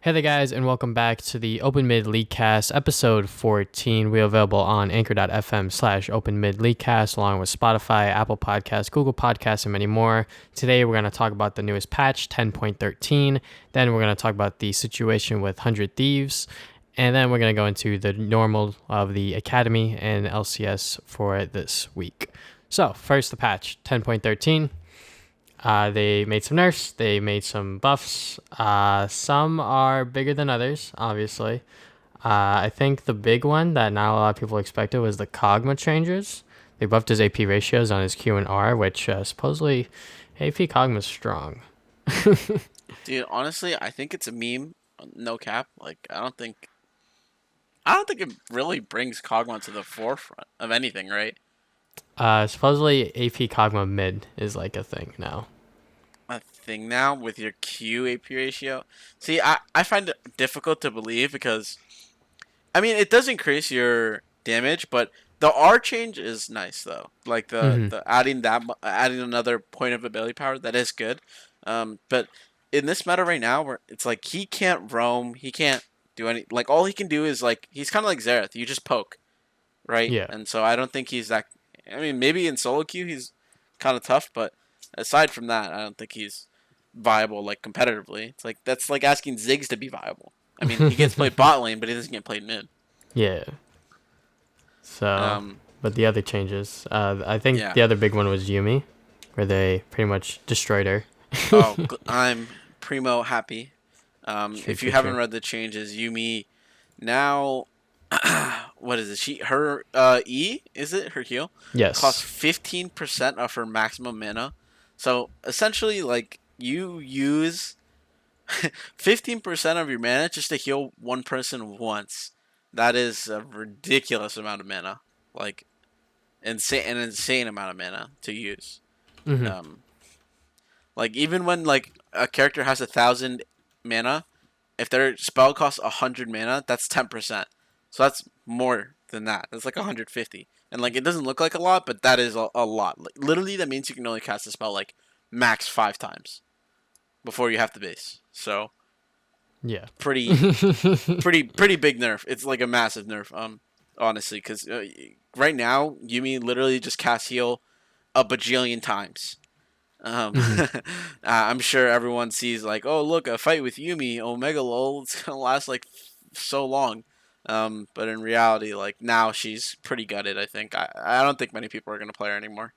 Hey there, guys, and welcome back to the Open Mid Leaguecast, episode 14. We are available on anchor.fm/Open Mid Leaguecast, along with Spotify, Apple Podcasts, Google Podcasts, and many more. Today, we're going to talk about the newest patch, 10.13. Then, we're going to talk about the situation with 100 Thieves. And then, we're going to go into the normal of the Academy and LCS for this week. So, first, the patch, 10.13. They made some nerfs, they made some buffs. Some are bigger than others, obviously. I think the big one that not a lot of people expected was the Kog'Maw changes. They buffed his AP ratios on his Q and R, which supposedly AP Kog'Maw's strong. Dude, honestly, I think it's a meme. No cap. Like, I don't think it really brings Kog'Maw to the forefront of anything, right? Supposedly AP Kog'Maw mid is like a thing now. A thing now with your Q AP ratio. See, I find it difficult to believe because I mean it does increase your damage, but the R change is nice though. Like Mm-hmm. the adding another point of ability power, that is good. But in this meta right now, where it's like he can't roam, he can't do any, like all he can do is like he's kind of like Xerath. You just poke, right? Yeah. And so I don't think he's that. I mean, maybe in solo queue he's kind of tough, but aside from that, I don't think he's viable like competitively. It's like that's like asking Ziggs to be viable. I mean, he gets played bot lane, but he doesn't get played mid. Yeah. So, Um, but the other changes, I think yeah. the other big one was Yumi, where they pretty much destroyed her. Oh, I'm primo happy. True, If you true, haven't true. read the changes, Yumi now, what is it? Her E, is it her heal? Costs Yes. 15% of her maximum mana. So essentially, like you use 15% of your mana just to heal one person once. That is a ridiculous amount of mana. Like an insane amount of mana to use. Mm-hmm. Um, like even when like a character has 1,000 mana, if their spell costs 100 mana, that's 10%. So that's more than that. That's like 150. And like it doesn't look like a lot, but that is a lot. Like, literally, that means you can only cast a spell like max 5 times before you have to base. So Yeah. pretty pretty big nerf. It's like a massive nerf. Honestly, because right now Yumi literally just casts heal a bajillion times. Mm-hmm. I'm sure everyone sees like, oh look, a fight with Yumi, Omega lol, it's gonna last like so long. But in reality, like now she's pretty gutted. I think I don't think many people are gonna play her anymore.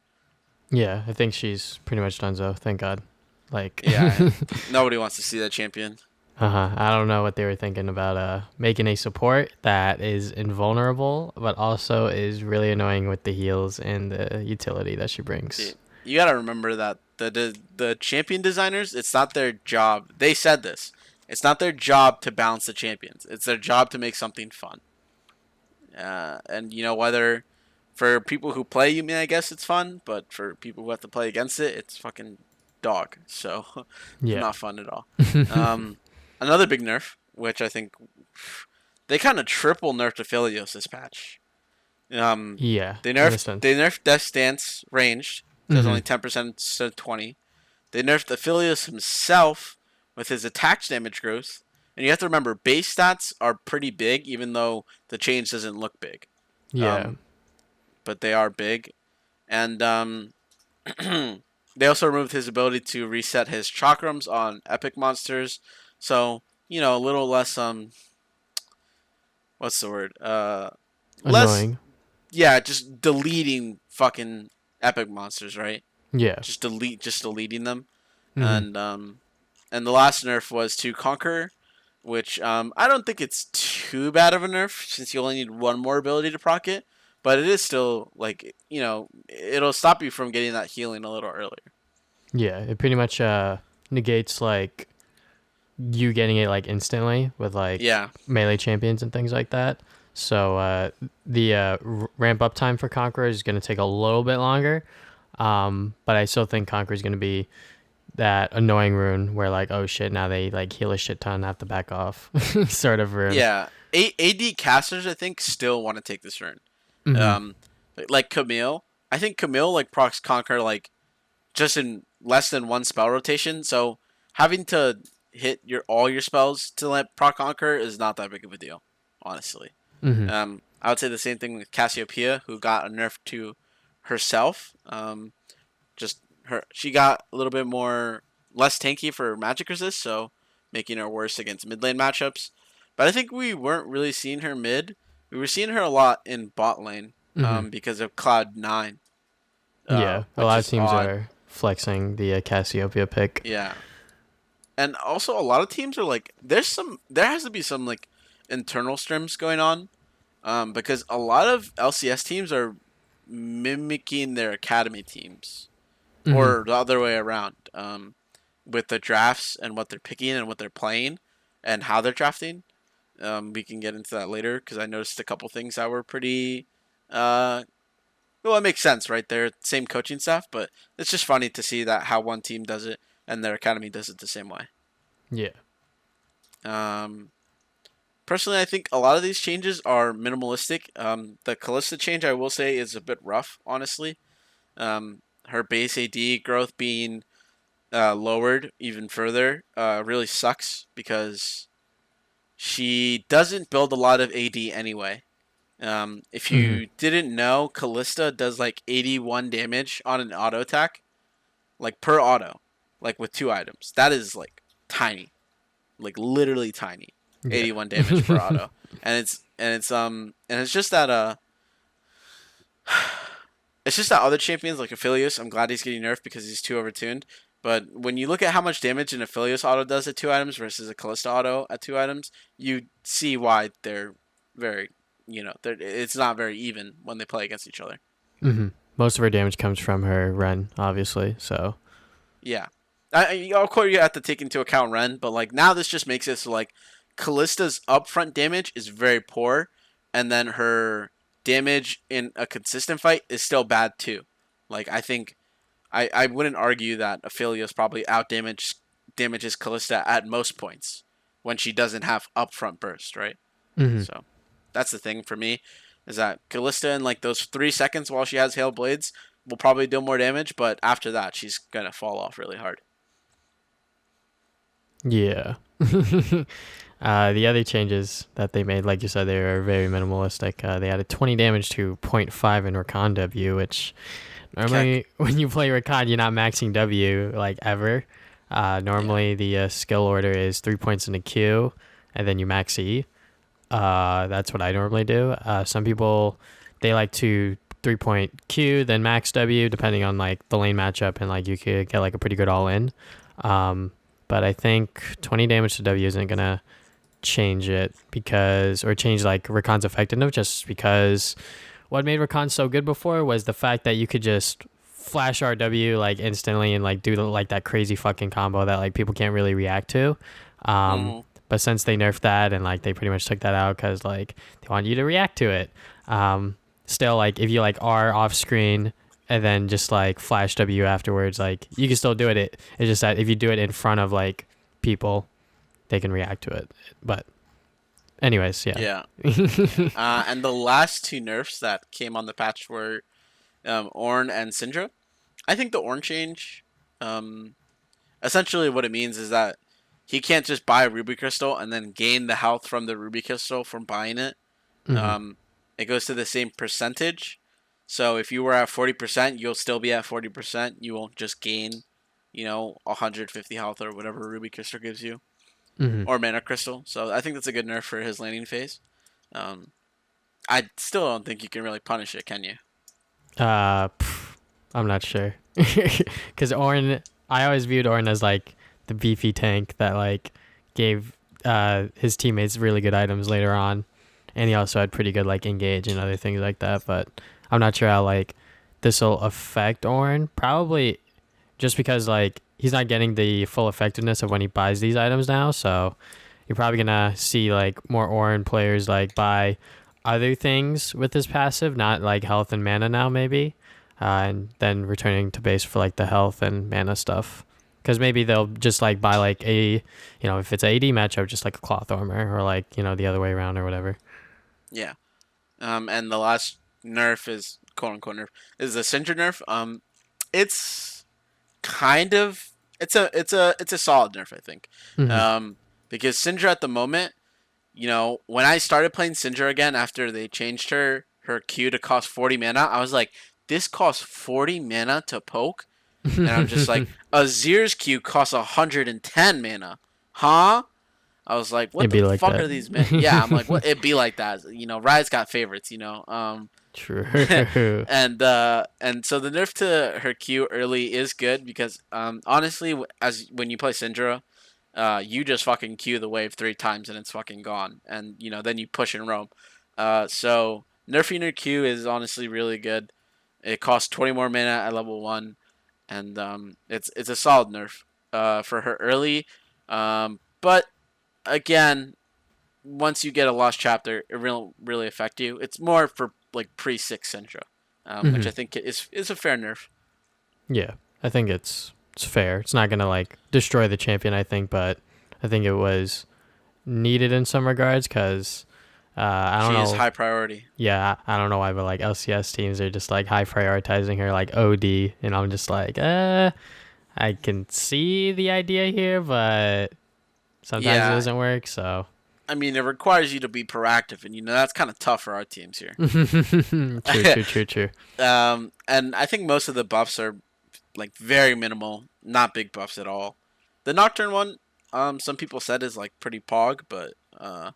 Yeah, I think she's pretty much done so. Thank God. Like, Yeah, nobody wants to see that champion. I don't know what they were thinking about making a support that is invulnerable, but also is really annoying with the heals and the utility that she brings. See, you gotta remember that the champion designers, it's not their job. They said this. It's not their job to balance the champions. It's their job to make something fun. And you know whether for people who play Yume, I guess it's fun, but for people who have to play against it, it's fucking dog. So it's Yeah. not fun at all. Um, Another big nerf, which I think they kind of triple nerfed Aphelios this patch. Um, Yeah, they in a nerfed sense. they nerfed Death Stance ranged, so it's Mm-hmm. only 10% instead of 20. They nerfed Aphelios himself with his attack damage growth. And you have to remember, base stats are pretty big, even though the change doesn't look big. Yeah. Um, but they are big. And they also removed his ability to reset his chakrams on epic monsters. So, you know, a little less what's the word? Less, Annoying. yeah, just deleting fucking epic monsters, right? Yeah. Just deleting them. Mm-hmm. And the last nerf was to conquer, which I don't think it's too bad of a nerf since you only need one more ability to proc it, but it is still like, you know, it'll stop you from getting that healing a little earlier. Yeah, it pretty much negates like you getting it like instantly with like Yeah, melee champions and things like that. So the ramp up time for Conqueror is going to take a little bit longer, but I still think Conqueror is going to be that annoying rune where like, oh shit, now they like heal a shit ton, have to back off sort of rune. yeah. AD casters, I think, still want to take this rune. Mm-hmm. Um, like Camille, I think Camille like procs conquer like just in less than one spell rotation. So having to hit all your spells to let proc conquer is not that big of a deal, honestly. Mm-hmm. I would say the same thing with Cassiopeia, who got a nerf to herself. Just she got a little bit more less tanky for magic resist, so making her worse against mid lane matchups. But I think we weren't really seeing her mid. We were seeing her a lot in bot lane Mm-hmm. because of Cloud9, Yeah, a which lot of is teams odd. are flexing the Cassiopeia pick. Yeah, and also a lot of teams are like, there has to be some like internal scrims going on, because a lot of LCS teams are mimicking their academy teams, Mm-hmm. or the other way around, with the drafts and what they're picking and what they're playing, and how they're drafting. We can get into that later because I noticed a couple things that were pretty. Well, it makes sense, right? They're same coaching staff, but it's just funny to see that how one team does it and their academy does it the same way. Yeah. Um, Personally, I think a lot of these changes are minimalistic. The Kalista change, I will say, is a bit rough, honestly. Her base AD growth being lowered even further really sucks because she doesn't build a lot of AD anyway. If Mm-hmm. you didn't know, Kalista does like 81 damage on an auto attack, like per auto, like with 2 items. That is like tiny, like literally tiny. Yeah. 81 damage per auto, and it's just that it's just that other champions like Aphelios, I'm glad he's getting nerfed because he's too overtuned. But when you look at how much damage an Aphelios auto does at 2 items versus a Kalista auto at 2 items, you see why they're very, it's not very even when they play against each other. Mm-hmm. Most of her damage comes from her Ren, obviously. So. Yeah, of course you have to take into account Ren, but like now this just makes it so like Kallista's upfront damage is very poor, and then her damage in a consistent fight is still bad too. Like I think I wouldn't argue that Aphelios probably damages Callista at most points when she doesn't have upfront burst, right? Mm-hmm. So that's the thing for me, is that Callista in like those 3 seconds while she has Hail Blades will probably do more damage, but after that she's gonna fall off really hard. Yeah. The other changes that they made, like you said, they are very minimalistic. They added 20 damage to zero point 0.5 in Rakan W, which Keck. normally when you play Rakan, you're not maxing W like ever. Yeah. Normally the skill order is 3 points in a Q, and then you max E. That's what I normally do. Some people they like to 3 point Q then max W depending on like the lane matchup, and like you could get like a pretty good all in. Um, but I think 20 damage to W isn't gonna change it or change like Rakan's effectiveness, just because what made Rakan so good before was the fact that you could just flash RW like instantly and like do like that crazy fucking combo that like people can't really react to. Um, Mm-hmm. but since they nerfed that and like they pretty much took that out because like they want you to react to it. Still like if you like are off screen and then just like flash W afterwards, like you can still do it. It's just that if you do it in front of like people, they can react to it. But anyways, yeah. Yeah. And the last two nerfs that came on the patch were Ornn and Syndra. I think the Ornn change, um, essentially what it means is that he can't just buy a Ruby Crystal and then gain the health from the Ruby Crystal from buying it. Mm-hmm. Um, it goes to the same percentage. So if you were at 40%, you'll still be at 40%. You won't just gain, 150 health or whatever Ruby Crystal gives you, Mm-hmm. or Mana Crystal. So I think that's a good nerf for his laning phase. Um, I still don't think you can really punish it, can you? I'm not sure because Ornn. I always viewed Ornn as like the beefy tank that like gave his teammates really good items later on, and he also had pretty good like engage and other things like that. But I'm not sure how like this will affect Ornn. Probably just because like he's not getting the full effectiveness of when he buys these items now. So you're probably gonna see like more Ornn players like buy other things with his passive, not like health and mana now maybe, and then returning to base for like the health and mana stuff. Because maybe they'll just like buy like if it's a AD matchup, just like a cloth armor or like the other way around or whatever. Yeah. And the last nerf is quote unquote nerf is the Syndra nerf. It's kind of it's a solid nerf, I think. Hmm. Because Syndra at the moment, when I started playing Syndra again after they changed her Q to cost 40 mana, I was like, this costs 40 mana to poke, and I'm just like, Azir's Q costs 110 mana, huh? I was like, what It'd the be like fuck that. are these men? Yeah, I'm like, what? It'd be like that. Riot's got favorites. True. And so the nerf to her Q early is good because honestly, as when you play Syndra, you just fucking Q the wave 3 times and it's fucking gone, and then you push and roam. So nerfing her Q is honestly really good. It costs 20 more mana at level 1, and it's a solid nerf for her early. But again, once you get a lost chapter, it will really affect you. It's more for like pre-6 Syndra, which Hmm. I think is a fair nerf. Yeah, I think it's fair. It's not gonna like destroy the champion, I think, but I think it was needed in some regards because I don't She is know. high priority. Yeah, I don't know why, but like LCS teams are just like high prioritizing her like OD, and I'm just like, I can see the idea here, but sometimes it Yeah, doesn't work. So I mean, it requires you to be proactive, and that's kind of tough for our teams here. true, true, true, true. And I think most of the buffs are like very minimal, not big buffs at all. The Nocturne one, some people said is like pretty pog, but I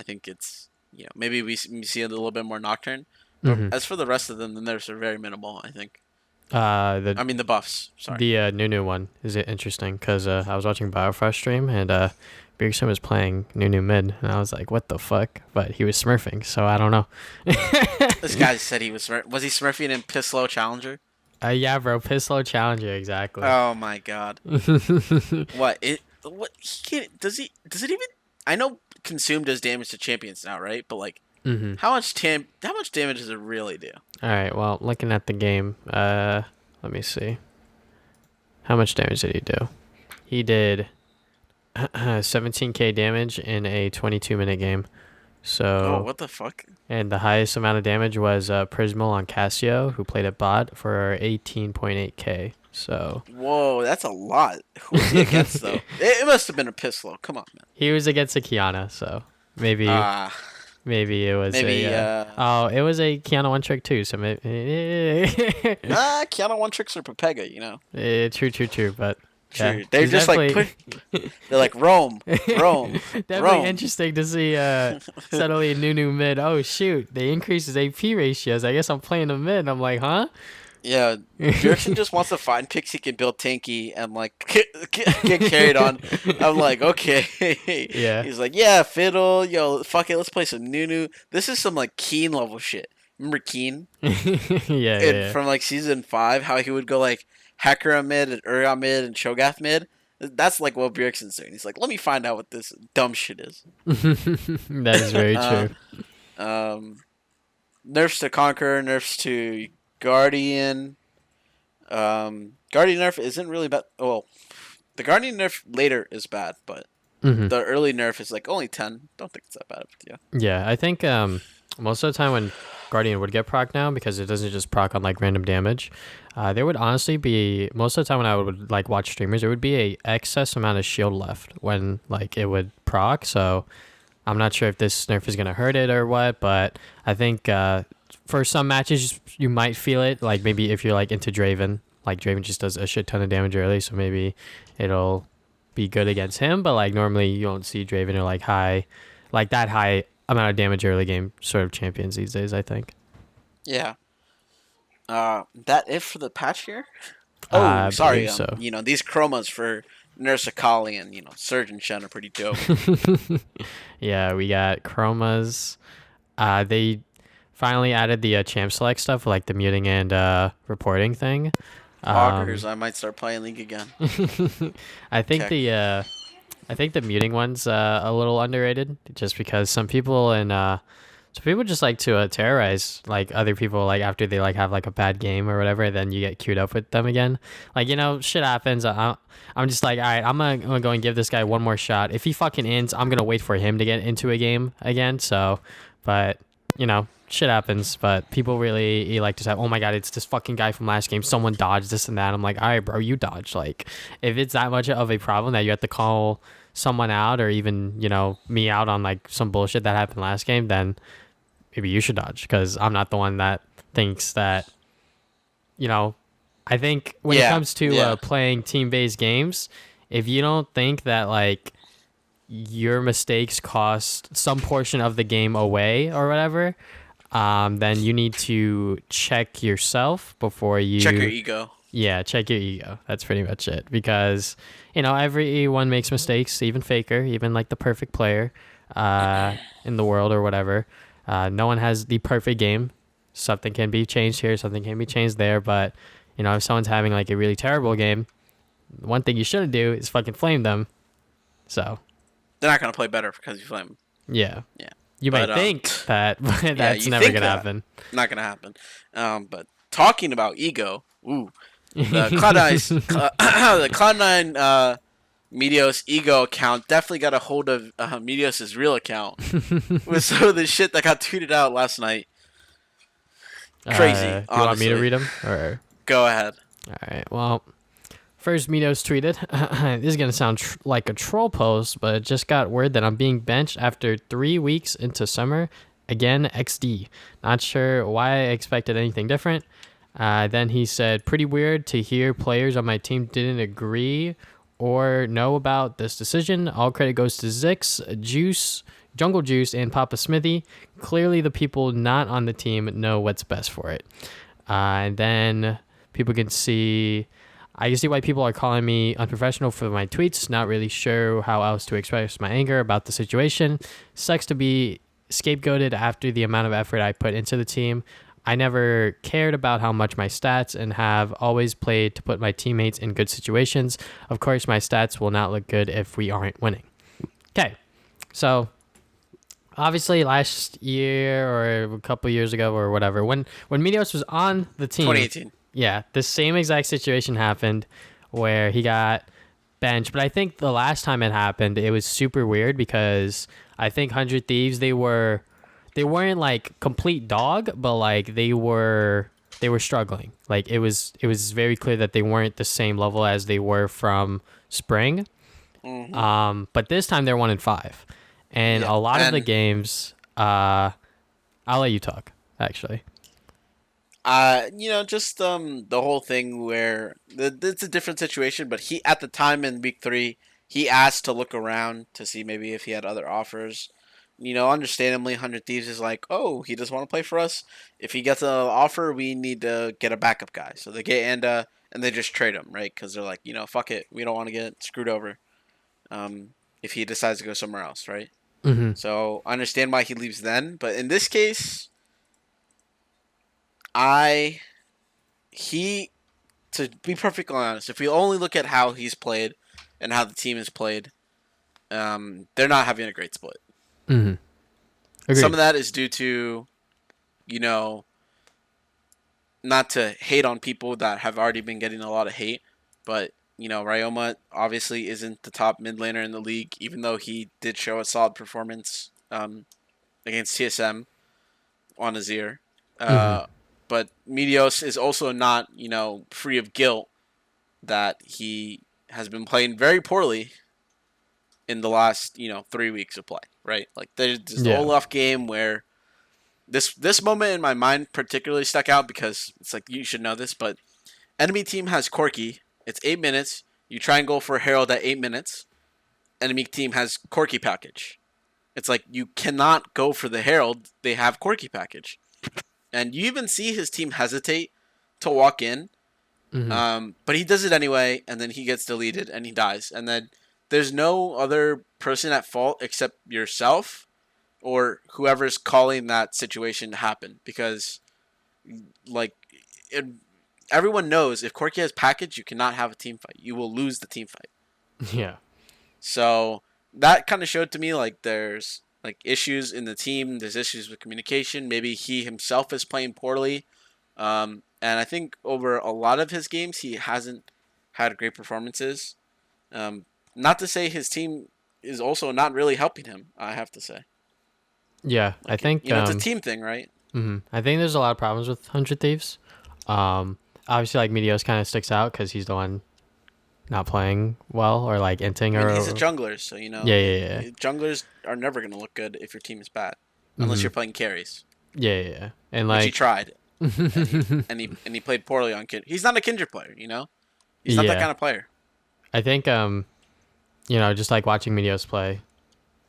think it's maybe we see a little bit more Nocturne. But Hmm. as for the rest of them, the nerfs are very minimal. I think. The I mean the buffs. Sorry. Nunu one is it interesting because I was watching Biofrost stream and Bjergsen was playing Nunu mid and I was like, what the fuck? But he was smurfing, so I don't know. This guy said he was he smurfing in Pisslow Challenger? Yeah, bro, Pistol Challenger exactly. Oh my god. What he can't does it even I know consume does damage to champions now, right? But like Hmm. how much damage does it really do? All right, well, looking at the game, let me see. How much damage did he do? He did 17k damage in a 22-minute game. Oh, So, what the fuck? and the highest amount of damage was Prismal on Cassio, who played at bot for 18.8k. So, Whoa, that's a lot. Who was he against though? It must have been a Pisslow. Come on, man. he was against a Kiana, so maybe Ah, maybe it was maybe a oh, it was a Kiana one trick too, so maybe Kiana one tricks are Pepega, true, true, true, but yeah, True. They're he's just like definitely they're like Rome, Rome, definitely Rome. interesting to see suddenly Nunu mid. Oh shoot, they increased his AP ratios. I guess I'm playing the mid. I'm like, huh? Yeah, Bjergsen just wants to find picks he can build tanky and like get carried on. I'm like, okay. Yeah. He's like, yeah, fiddle, yo, fuck it, let's play some Nunu. This is some like Keen level shit. Remember Keen? Yeah, yeah. From like season 5, how he would go like Hakura mid and Uriah mid and Cho'Gath mid. That's like what Bjergsen's doing. He's like, let me find out what this dumb shit is. That is very Uh, true. um, nerfs to Conqueror, nerfs to Guardian. Guardian nerf isn't really bad. Well, the Guardian nerf later is bad, but Hmm. the early nerf is like only 10. Don't think it's that bad. Yeah. Yeah, I think most of the time when Guardian would get proc now because it doesn't just proc on like random damage, there would honestly be most of the time when I would like watch streamers, there would be a excess amount of shield left when like it would proc. So I'm not sure if this nerf is gonna hurt it or what, but I think for some matches you might feel it. Like maybe if you're like into Draven, like Draven just does a shit ton of damage early, so maybe it'll be good against him. But like normally you don't see Draven or like that high amount of damage early game sort of champions these days. I think. Yeah. That it for the patch here? Oh, I sorry. believe so. These chromas for Nurse Akali and Surge and Shen are pretty dope. Yeah, we got chromas. They finally added the champ select stuff like the muting and reporting thing. Poggers, I might start playing League again. I think Okay. I think the muting one's a little underrated just because some people just like to terrorize like other people like after they like have like a bad game or whatever, then you get queued up with them again. Like shit happens. I'm just like, all right, I'm gonna go and give this guy one more shot. If he fucking ends, I'm gonna wait for him to get into a game again. So, but shit happens, but people really like to say, "Oh my god, it's this fucking guy from last game. Someone dodged this and that." I'm like, "All right, bro, you dodged." Like, if it's that much of a problem that you have to call someone out or even me out on like some bullshit that happened last game, then maybe you should dodge because I'm not the one that thinks that. You know, I think when it Yeah, comes to yeah. playing team-based games, if you don't think that like your mistakes cost some portion of the game away or whatever, then you need to check yourself before Check your you, ego. yeah, check your ego. That's pretty much it. Because, everyone makes mistakes, even Faker, even like the perfect player in the world or whatever. No one has the perfect game. Something can be changed here, something can be changed there. But, if someone's having like a really terrible game, one thing you shouldn't do is fucking flame them. So, They're not gonna play better because you flame them. yeah. Yeah, You but might think that, but yeah, that's you never think going to that. happen. Not gonna happen. But talking about ego, ooh, the the Cloud9 Meteos ego account definitely got a hold of Meteos' real account with some of the shit that got tweeted out last night. Crazy, You want me to honestly. read them? Or Go ahead. all right. Well, first Mitos tweeted, "This is gonna sound like a troll post, but it just got word that I'm being benched after 3 weeks into summer. Again, XD. Not sure why I expected anything different." Then he said, "Pretty weird to hear players on my team didn't agree or know about this decision. All credit goes to Zix, Juice, Jungle Juice, and Papa Smithy. Clearly, the people not on the team know what's best for it." And then people can see. I can see why people are calling me unprofessional for my tweets. Not really sure how else to express my anger about the situation. Sucks to be scapegoated after the amount of effort I put into the team. I never cared about how much my stats and have always played to put my teammates in good situations. Of course, my stats will not look good if we aren't winning. Okay, so obviously last year or a couple years ago or whatever, when Meteos was on the team, 2018. yeah, the same exact situation happened where he got benched. But I think the last time it happened, it was super weird because I think 100 Thieves, they weren't like complete dog, but like they were struggling. Like it was very clear that they weren't the same level as they were from spring. But this time they're 1-5, and Yeah, a lot of the and games. I'll let you talk actually. just the whole thing where it's a different situation, but he at the time in week 3, he asked to look around to see maybe if he had other offers. Understandably, 100 Thieves is like, oh, he doesn't want to play for us. If he gets an offer, we need to get a backup guy. So they get Anda and they just trade him, right? Because they're like, fuck it, we don't want to get screwed over. If he decides to go somewhere else, right? Mm-hmm. So I understand why he leaves then, but in this case, I he to be perfectly honest, if we only look at how he's played and how the team has played, they're not having a great split. Mm-hmm. Some Agreed. of that is due to, you know, not to hate on people that have already been getting a lot of hate, but Ryoma obviously isn't the top mid laner in the league, even though he did show a solid performance against TSM on Azir. Mm-hmm. But Meteos is also not, free of guilt that he has been playing very poorly in the last, 3 weeks of play, right? Like there's the Yeah. Olaf game where this moment in my mind particularly stuck out because it's like you should know this, but enemy team has Corki. It's 8 minutes. You try and go for Herald at 8 minutes. Enemy team has Corki package. It's like you cannot go for the Herald. They have Corki package, and you even see his team hesitate to walk in. Mm-hmm. But he does it anyway, and then he gets deleted and he dies. And then there's no other person at fault except yourself or whoever's calling that situation to happen because, like, it, everyone knows if Corki has package, you cannot have a team fight. You will lose the team fight. Yeah. So that kind of showed to me like there's like issues in the team. There's issues with communication. Maybe he himself is playing poorly. And I think over a lot of his games, he hasn't had great performances. Not to say his team is also not really helping him. I have to say, Yeah. I like think it's a team thing, right? I think there's a lot of problems with 100 Thieves. Obviously, like Meteos kind of sticks out because he's the one not playing well or like inting I mean, he's a or jungler, so yeah, yeah, yeah, junglers are never gonna look good if your team is bad, unless mm-hmm. you're playing carries, Yeah, yeah, yeah. And which he like tried, and he played poorly on Kind. He's not a Kindred player, He's not that yeah, kind of player. I think just like watching Meteos play,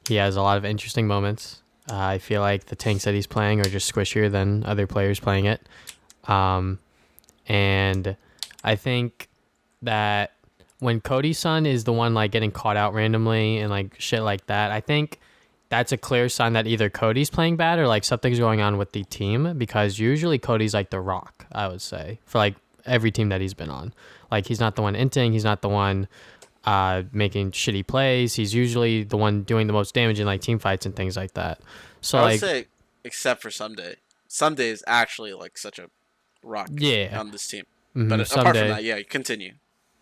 he has a lot of interesting moments. I feel like the tanks that he's playing are just squishier than other players playing it. Um, and I think that when Cody's son is the one like getting caught out randomly and like shit like that, I think that's a clear sign that either Cody's playing bad or like something's going on with the team because usually Cody's like the rock, I would say, for like every team that he's been on. Like he's not the one inting, he's not the one making shitty plays. He's usually the one doing the most damage in like team fights and things like that. So I would like say, except for Someday. Someday is actually like such a rock yeah. on this team. But apart from Someday. that, yeah, continue.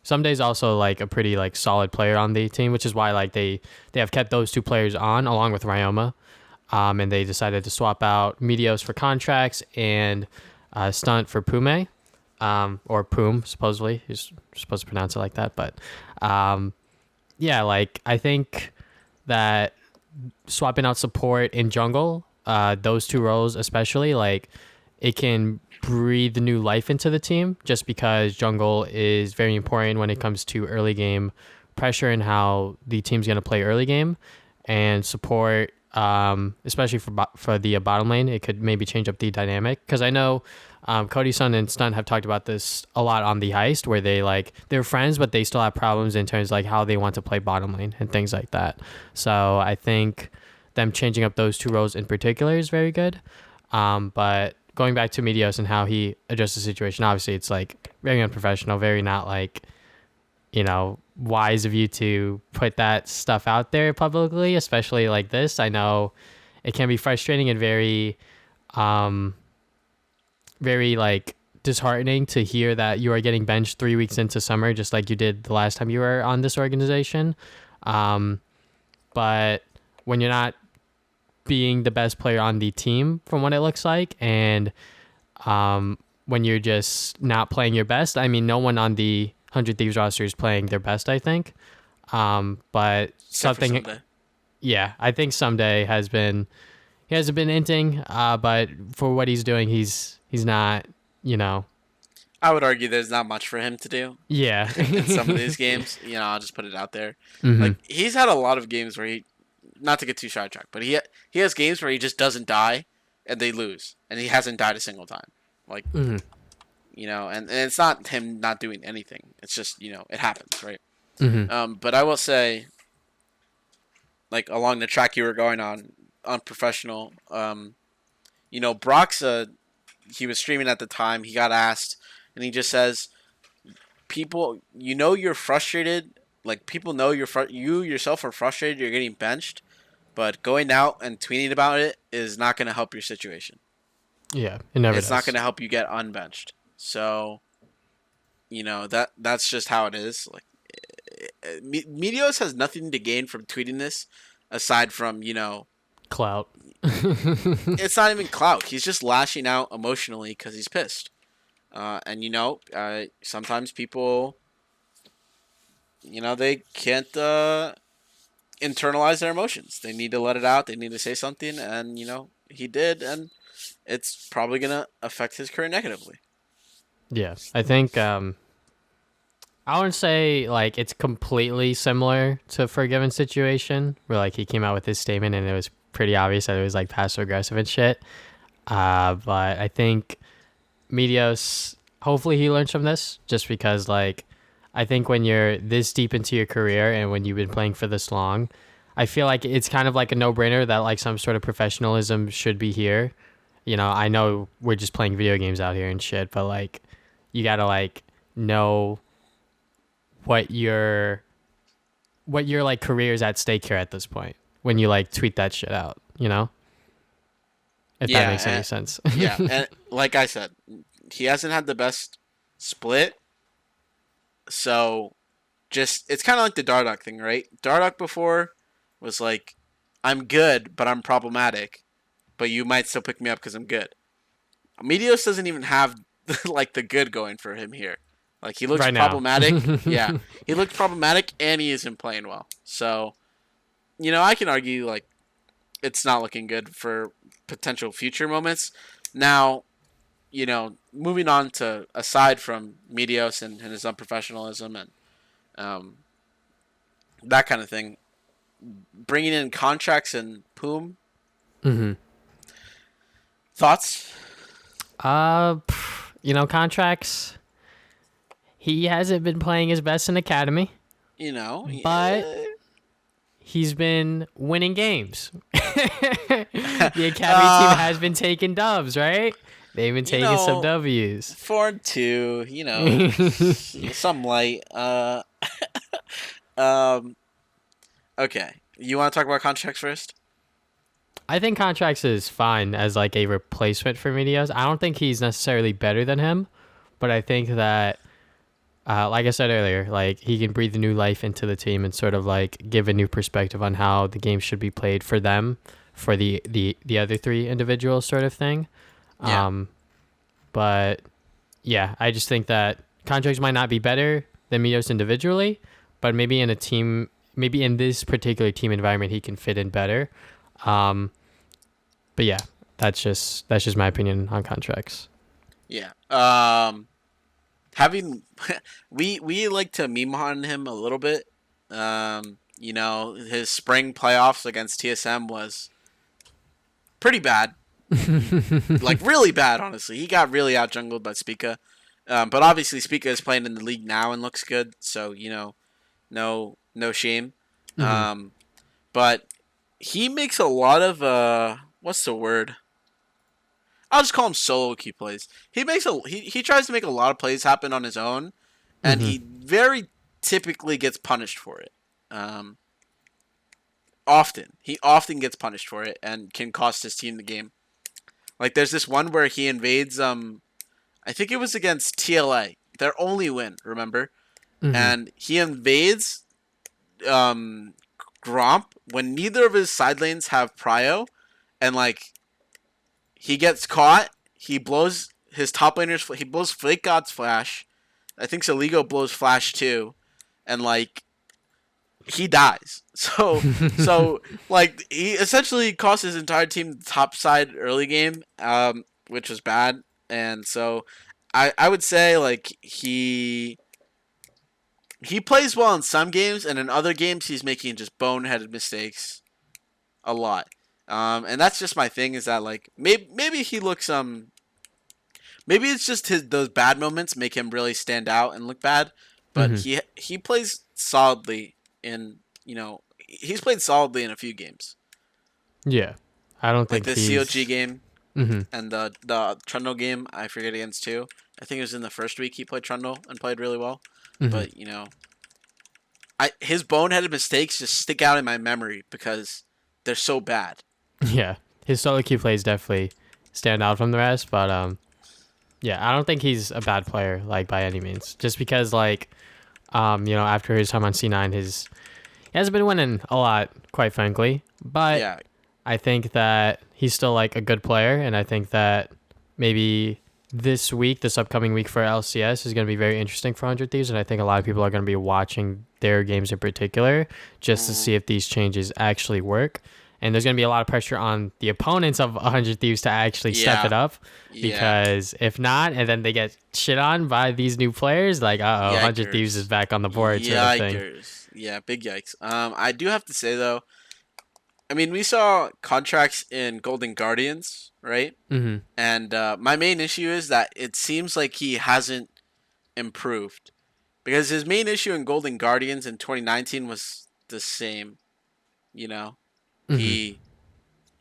Some days also like a pretty like solid player on the team, which is why like they have kept those two players on along with Ryoma, and they decided to swap out Meteos for contracts and Stunt for Pume, or Poom supposedly. He's supposed to pronounce it like that, but yeah, like I think that swapping out support in jungle, those two roles especially, like it can breathe new life into the team just because jungle is very important when it comes to early game pressure and how the team's going to play early game and support, especially for the bottom lane. It could maybe change up the dynamic because I know Cody Sun and Stunt have talked about this a lot on the heist where they're friends but they still have problems in terms of like how they want to play bottom lane and things like that. So I think them changing up those two roles in particular is very good. But going back to Meteos and how he adjusts the situation, obviously it's like very unprofessional, very not like, wise of you to put that stuff out there publicly, especially like this. I know it can be frustrating and very like disheartening to hear that you are getting benched 3 weeks into summer, just like you did the last time you were on this organization. But when you're not being the best player on the team from what it looks like and when you're just not playing your best, I mean no one on the 100 Thieves roster is playing their best, I think, but Except for something Someday. yeah, I think Someday he hasn't been inting, but for what he's doing he's not, I would argue there's not much for him to do yeah. in some of these games. I'll just put it out there. Hmm. Like he's had a lot of games where not to get too sidetracked, but he has games where he just doesn't die and they lose, and he hasn't died a single time. Like Hmm. and it's not him not doing anything. It's just it happens, right? Hmm. But I will say, like along the track you were going on professional, Brock's he was streaming at the time. He got asked, and he just says, "People, you're frustrated. Like people know you yourself are frustrated. You're getting benched, but going out and tweeting about it is not going to help your situation. Yeah, it never It's not does. going to help you get unbenched. So, that's just how it is. Like, Meteos has nothing to gain from tweeting this, aside from Clout. it's not even clout. He's just lashing out emotionally because he's pissed. And sometimes people, they can't internalize their emotions. They need to let it out. They need to say something, and he did, and it's probably gonna affect his career negatively. Yeah, I think I wouldn't say like it's completely similar to Forgiven situation where like he came out with his statement and it was pretty obvious that it was like passive aggressive and shit. But I think Meteos, hopefully he learns from this just because like I think when you're this deep into your career and when you've been playing for this long, I feel like it's kind of like a no-brainer that like some sort of professionalism should be here. I know we're just playing video games out here and shit, but like you gotta like know what your like career is at stake here at this point when you like tweet that shit out, if that Yeah, makes any sense. yeah, and like I said, he hasn't had the best split, so just it's kind of like the Dardoch thing, right? Dardoch before was like, I'm good, but I'm problematic, but you might still pick me up because I'm good. Meteos doesn't even have like the good going for him here. Like he looks Right now. problematic. Yeah, he looks problematic, and he isn't playing well. So I can argue like it's not looking good for potential future moments. Now, moving on to aside from Meteos and his unprofessionalism and um, that kind of thing, bringing in contracts and Poom. hmm Thoughts? Contracts. He hasn't been playing his best in Academy, but Yeah. he's been winning games. The Academy team has been taking dubs, right? They've been taking some W's. 4-2. Some light. Um. Okay. You want to talk about contracts first? I think Contracts is fine as like a replacement for Meteos. I don't think he's necessarily better than him, but I think that, like I said earlier, like he can breathe new life into the team and sort of like give a new perspective on how the game should be played for them, for the other three individuals, sort of thing. Yeah. But yeah, I just think that Contracts might not be better than Meteos individually, but maybe in a team, maybe in this particular team environment, he can fit in better. But yeah, that's just my opinion on Contracts. Yeah. Having we like to meme on him a little bit. His spring playoffs against TSM was pretty bad. Like really bad, honestly. He got really out jungled by Spica. But obviously Spica is playing in the league now and looks good, so no shame. But he makes a lot of what's the word? I'll just call him solo key plays. He tries to make a lot of plays happen on his own, and he very typically gets punished for it. He often gets punished for it and can cost his team the game. Like there's this one where he invades. I think it was against TLA, their only win. Remember, and he invades Gromp when neither of his side lanes have prio, and like he gets caught. He blows his top laners. He blows Flake God's flash. I think Soligo blows flash too, and like he dies. So like he essentially cost his entire team the top side early game, which was bad. And so I would say like he plays well in some games, and in other games he's making just boneheaded mistakes a lot. And that's just my thing is that like maybe he looks maybe it's just those bad moments make him really stand out and look bad, but he plays solidly in he's played solidly in a few games. Yeah, I don't Like think the he's... COG game and the Trundle game. I forget against two. I think it was in the first week he played Trundle and played really well. But his boneheaded mistakes just stick out in my memory because they're so bad. Yeah, his solo queue plays definitely stand out from the rest, but yeah, I don't think he's a bad player like by any means. Just because like, after his time on C9, he hasn't been winning a lot, quite frankly. But Yeah. I think that he's still like a good player, and I think that maybe this upcoming week for LCS is going to be very interesting for 100 Thieves, and I think a lot of people are going to be watching their games in particular just to see if these changes actually work. And there's going to be a lot of pressure on the opponents of 100 Thieves to actually step it up. Because if not, and then they get shit on by these new players, like, 100 Thieves is back on the board sort of thing. Yeah, big yikes. I do have to say, though, I mean, we saw contracts in Golden Guardians, right? And my main issue is that it seems like he hasn't improved. Because his main issue in Golden Guardians in 2019 was the same, He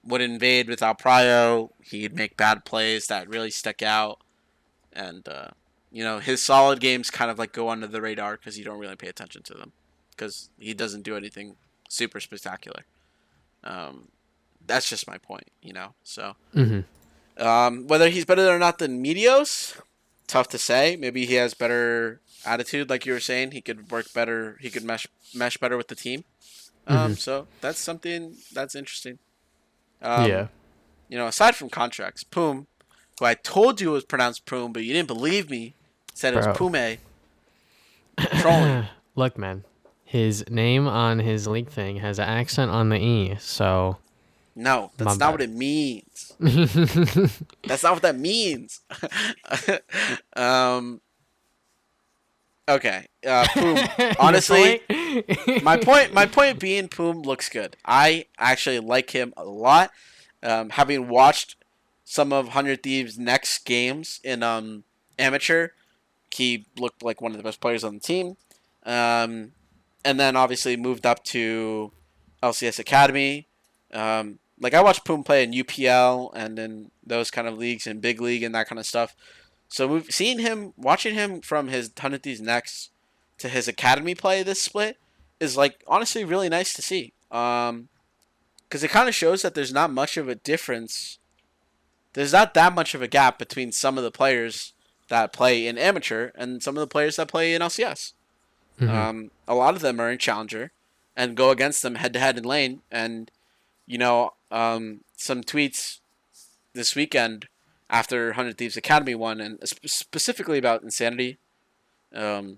would invade without prio. He'd make bad plays that really stuck out. And, his solid games kind of like go under the radar because you don't really pay attention to them. Because he doesn't do anything super spectacular. That's just my point, So, whether he's better or not than Meteos, tough to say. Maybe he has better attitude, like you were saying. He could work better. He could mesh better with the team. So that's something that's interesting. Yeah. Aside from contracts, Poom, who I told you was pronounced Poom, but you didn't believe me. Said it was Bro. Pume. Trolling. Look, man. His name on his league thing has an accent on the E, so No, my that's not what bad. it means. That's not what that means. um. Okay. Poom. Your Honestly, point? my point being, Poom looks good. I actually like him a lot. Having watched some of Hundred Thieves' next games in amateur, he looked like one of the best players on the team. Um, and then obviously moved up to LCS Academy. Like I watched Poom play in UPL and in those kind of leagues and big league and that kind of stuff. So we've seen him, watching him from his Hundred Thieves next to his academy play this split is like honestly really nice to see. Because it kind of shows that there's not much of a difference. There's not that much of a gap between some of the players that play in amateur and some of the players that play in LCS. Hmm. A lot of them are in challenger and go against them head to head in lane. And some tweets this weekend after Hundred Thieves Academy won, and specifically about Insanity, um,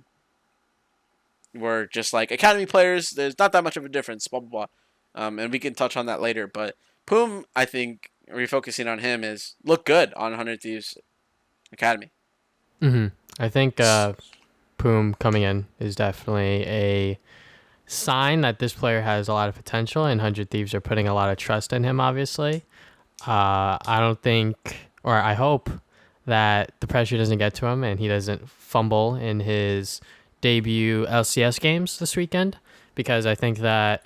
were just like Academy players. There's not that much of a difference. Blah blah blah. And we can touch on that later. But Poom, I think refocusing on him is look good on Hundred Thieves Academy. Hmm. I think Poom coming in is definitely a sign that this player has a lot of potential, and 100 Thieves are putting a lot of trust in him, obviously. I don't think, or I hope, that the pressure doesn't get to him and he doesn't fumble in his debut LCS games this weekend, because I think that,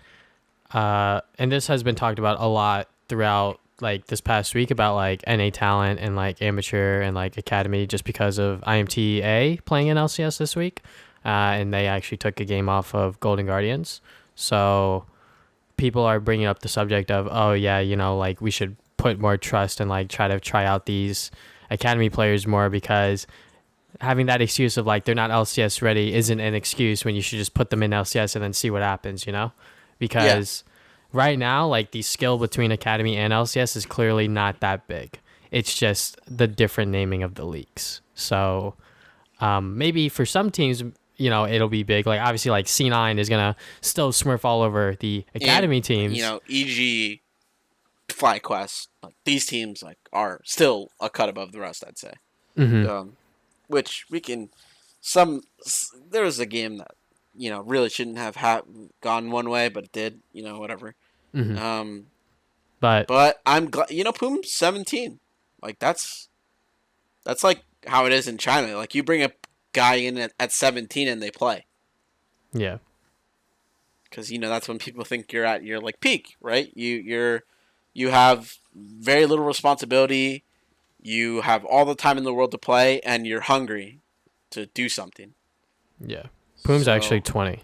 and this has been talked about a lot throughout like this past week about like NA talent and like amateur and like academy, just because of IMTA playing in LCS this week, and they actually took a game off of Golden Guardians. So people are bringing up the subject of, oh yeah, like we should put more trust and like try out these academy players more, because having that excuse of like they're not LCS ready isn't an excuse when you should just put them in LCS and then see what happens, Yeah, because right now like the skill between academy and LCS is clearly not that big. It's just the different naming of the leagues. So maybe for some teams, it'll be big. Like obviously, like C9 is gonna still smurf all over the and academy teams. EG, FlyQuest, like these teams like are still a cut above the rest, I'd say. Hmm. Which we can some there was a game that really shouldn't have gone one way, but it did. Whatever. Hmm. Um, But but I'm glad. Poom's 17. Like that's like how it is in China. Like you bring a guy in at 17 and they play, yeah, because that's when people think you're at your like peak, right? You have very little responsibility. You have all the time in the world to play, and you're hungry to do something. yeah. Poom's actually So 20.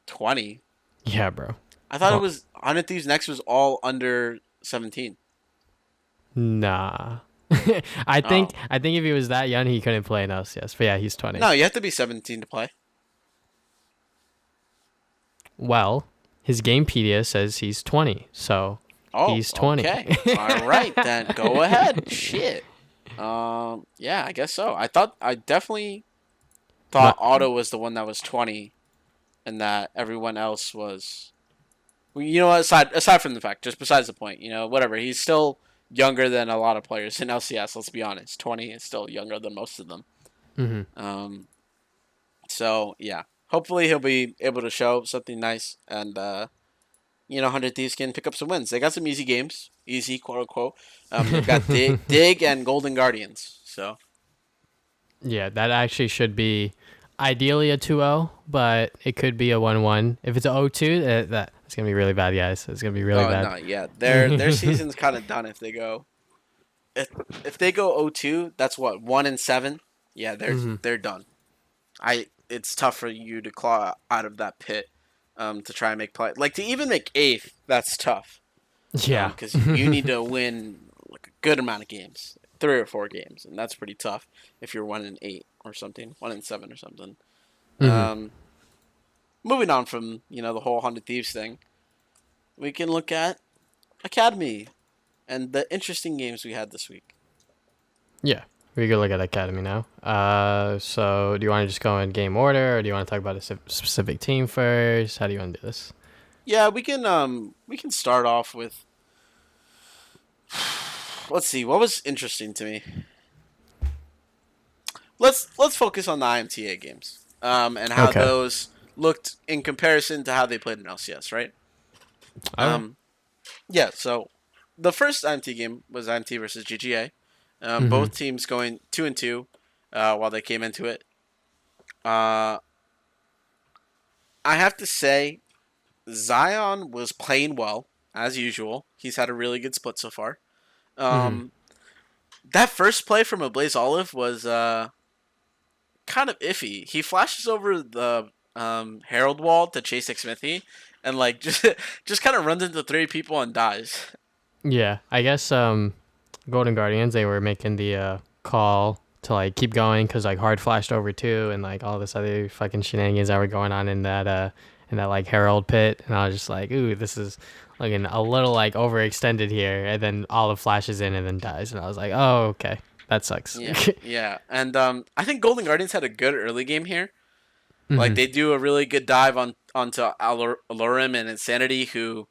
20. Yeah, bro. I thought it Well, was Hundred Thieves next was all under 17. nah. I think Oh I think if he was that young, he couldn't play in LCS. But yeah, he's 20. no, you have to be 17 to play. Well, his Gamepedia says he's 20, so Oh, he's 20. okay. All right then. Go ahead. Shit. Yeah, I guess so. I definitely thought But Otto was the one that was 20, and that everyone else was. Well, aside from the fact, just besides the point, whatever. He's still younger than a lot of players in LCS. Let's be honest. 20 is still younger than most of them. hmm. Um. So yeah, hopefully he'll be able to show something nice, and 100 Thieves can pick up some wins. They got some easy games, easy quote unquote. They've got Dig and Golden Guardians. So Yeah, that actually should be ideally a 2-0, but it could be a 1-1. If it's a 0-2, that's going to be really bad, guys. It's going to be really oh bad. no, yeah, their season's kind of done if they go if they go 0-2, that's what 1-7. Yeah, Hmm. they're done. It's tough for you to claw out of that pit, to try and make play. Like to even make eighth, that's tough. Yeah. Because you need to win like a good amount of games, 3 or 4 games, and that's pretty tough if you're 1-8 or something, 1-7 or something. Hmm. Um, moving on from the whole Hundred Thieves thing, we can look at Academy and the interesting games we had this week. Yeah, we can look at Academy now. So do you want to just go in game order, or do you want to talk about a specific team first? How do you want to do this? Yeah, we can start off with, let's see, what was interesting to me. Let's focus on the IMTA games. And how Okay. those looked in comparison to how they played in LCS, right? Okay. Um yeah, so the first IMT game was IMT versus GGA. Mhm. Both teams going 2-2 while they came into it. Uh I have to say Zion was playing well as usual. He's had a really good split so far. Mhm. Um, that first play from a Blaze Olive was kind of iffy. He flashes over the Herald wall to chase Smithy, and like just kind of runs into three people and dies. Yeah, I guess Golden Guardians, they were making the call to like keep going because like hard flashed over too, and like all this other fucking shenanigans that were going on in that like Herald pit, and I was just like, ooh, this is looking a little like overextended here, and then Olive flashes in and then dies, and I was like, oh, okay, that sucks. Yeah, yeah, and I think Golden Guardians had a good early game here. Like Mhm. they do a really good dive onto Alorim and Insanity, who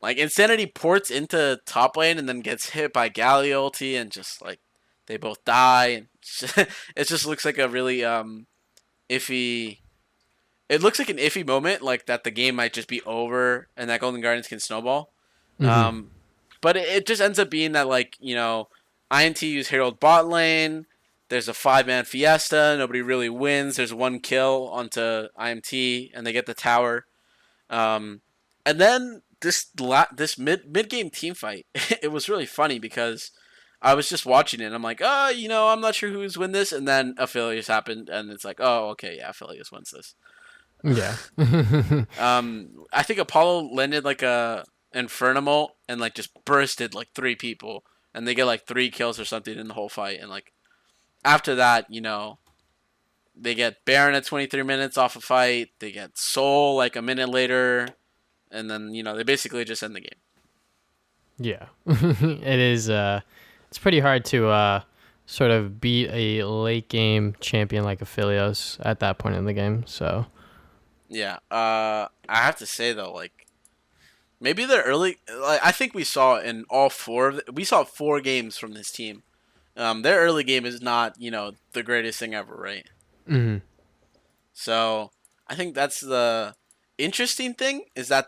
like Insanity ports into top lane and then gets hit by Galio ulti and just like they both die and it just looks like a really iffy. It looks like an iffy moment, like that the game might just be over and that Golden Guardians can snowball. Mhm. Um, but it just ends up being that like INT use Herald bot lane. There's a 5-man fiesta. Nobody really wins. There's one kill onto IMT and they get the tower. Um, and then this mid game team fight, it was really funny because I was just watching it. And I'm like, I'm not sure who's win this. And then Aphelios happened, and it's like, oh, okay, yeah, Aphelios wins this. Yeah. I think Apollo landed like a Infernimal and like just bursted like three people, and they get like three kills or something in the whole fight. And like after that, they get Baron at 23 minutes off a fight. They get Soul like a minute later, and then they basically just end the game. Yeah. It is it's pretty hard to sort of beat a late game champion like Aphelios at that point in the game. So Yeah. I have to say though, like maybe the early, like I think we saw in all we saw four games from this team. Their early game is not the greatest thing ever, right? mhm. So I think that's the interesting thing is that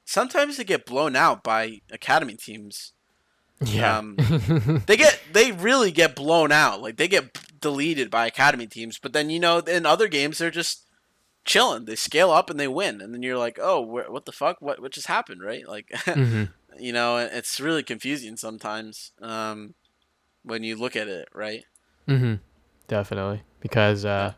sometimes they get blown out by academy teams. Yeah. Um, they really get blown out. Like they get deleted by academy teams. But then in other games they're just chilling. They scale up and they win. And then you're like, oh, what the fuck? What just happened? Right? Like, Mhm. it's really confusing sometimes when you look at it. Right? Mhm. Definitely because Yeah.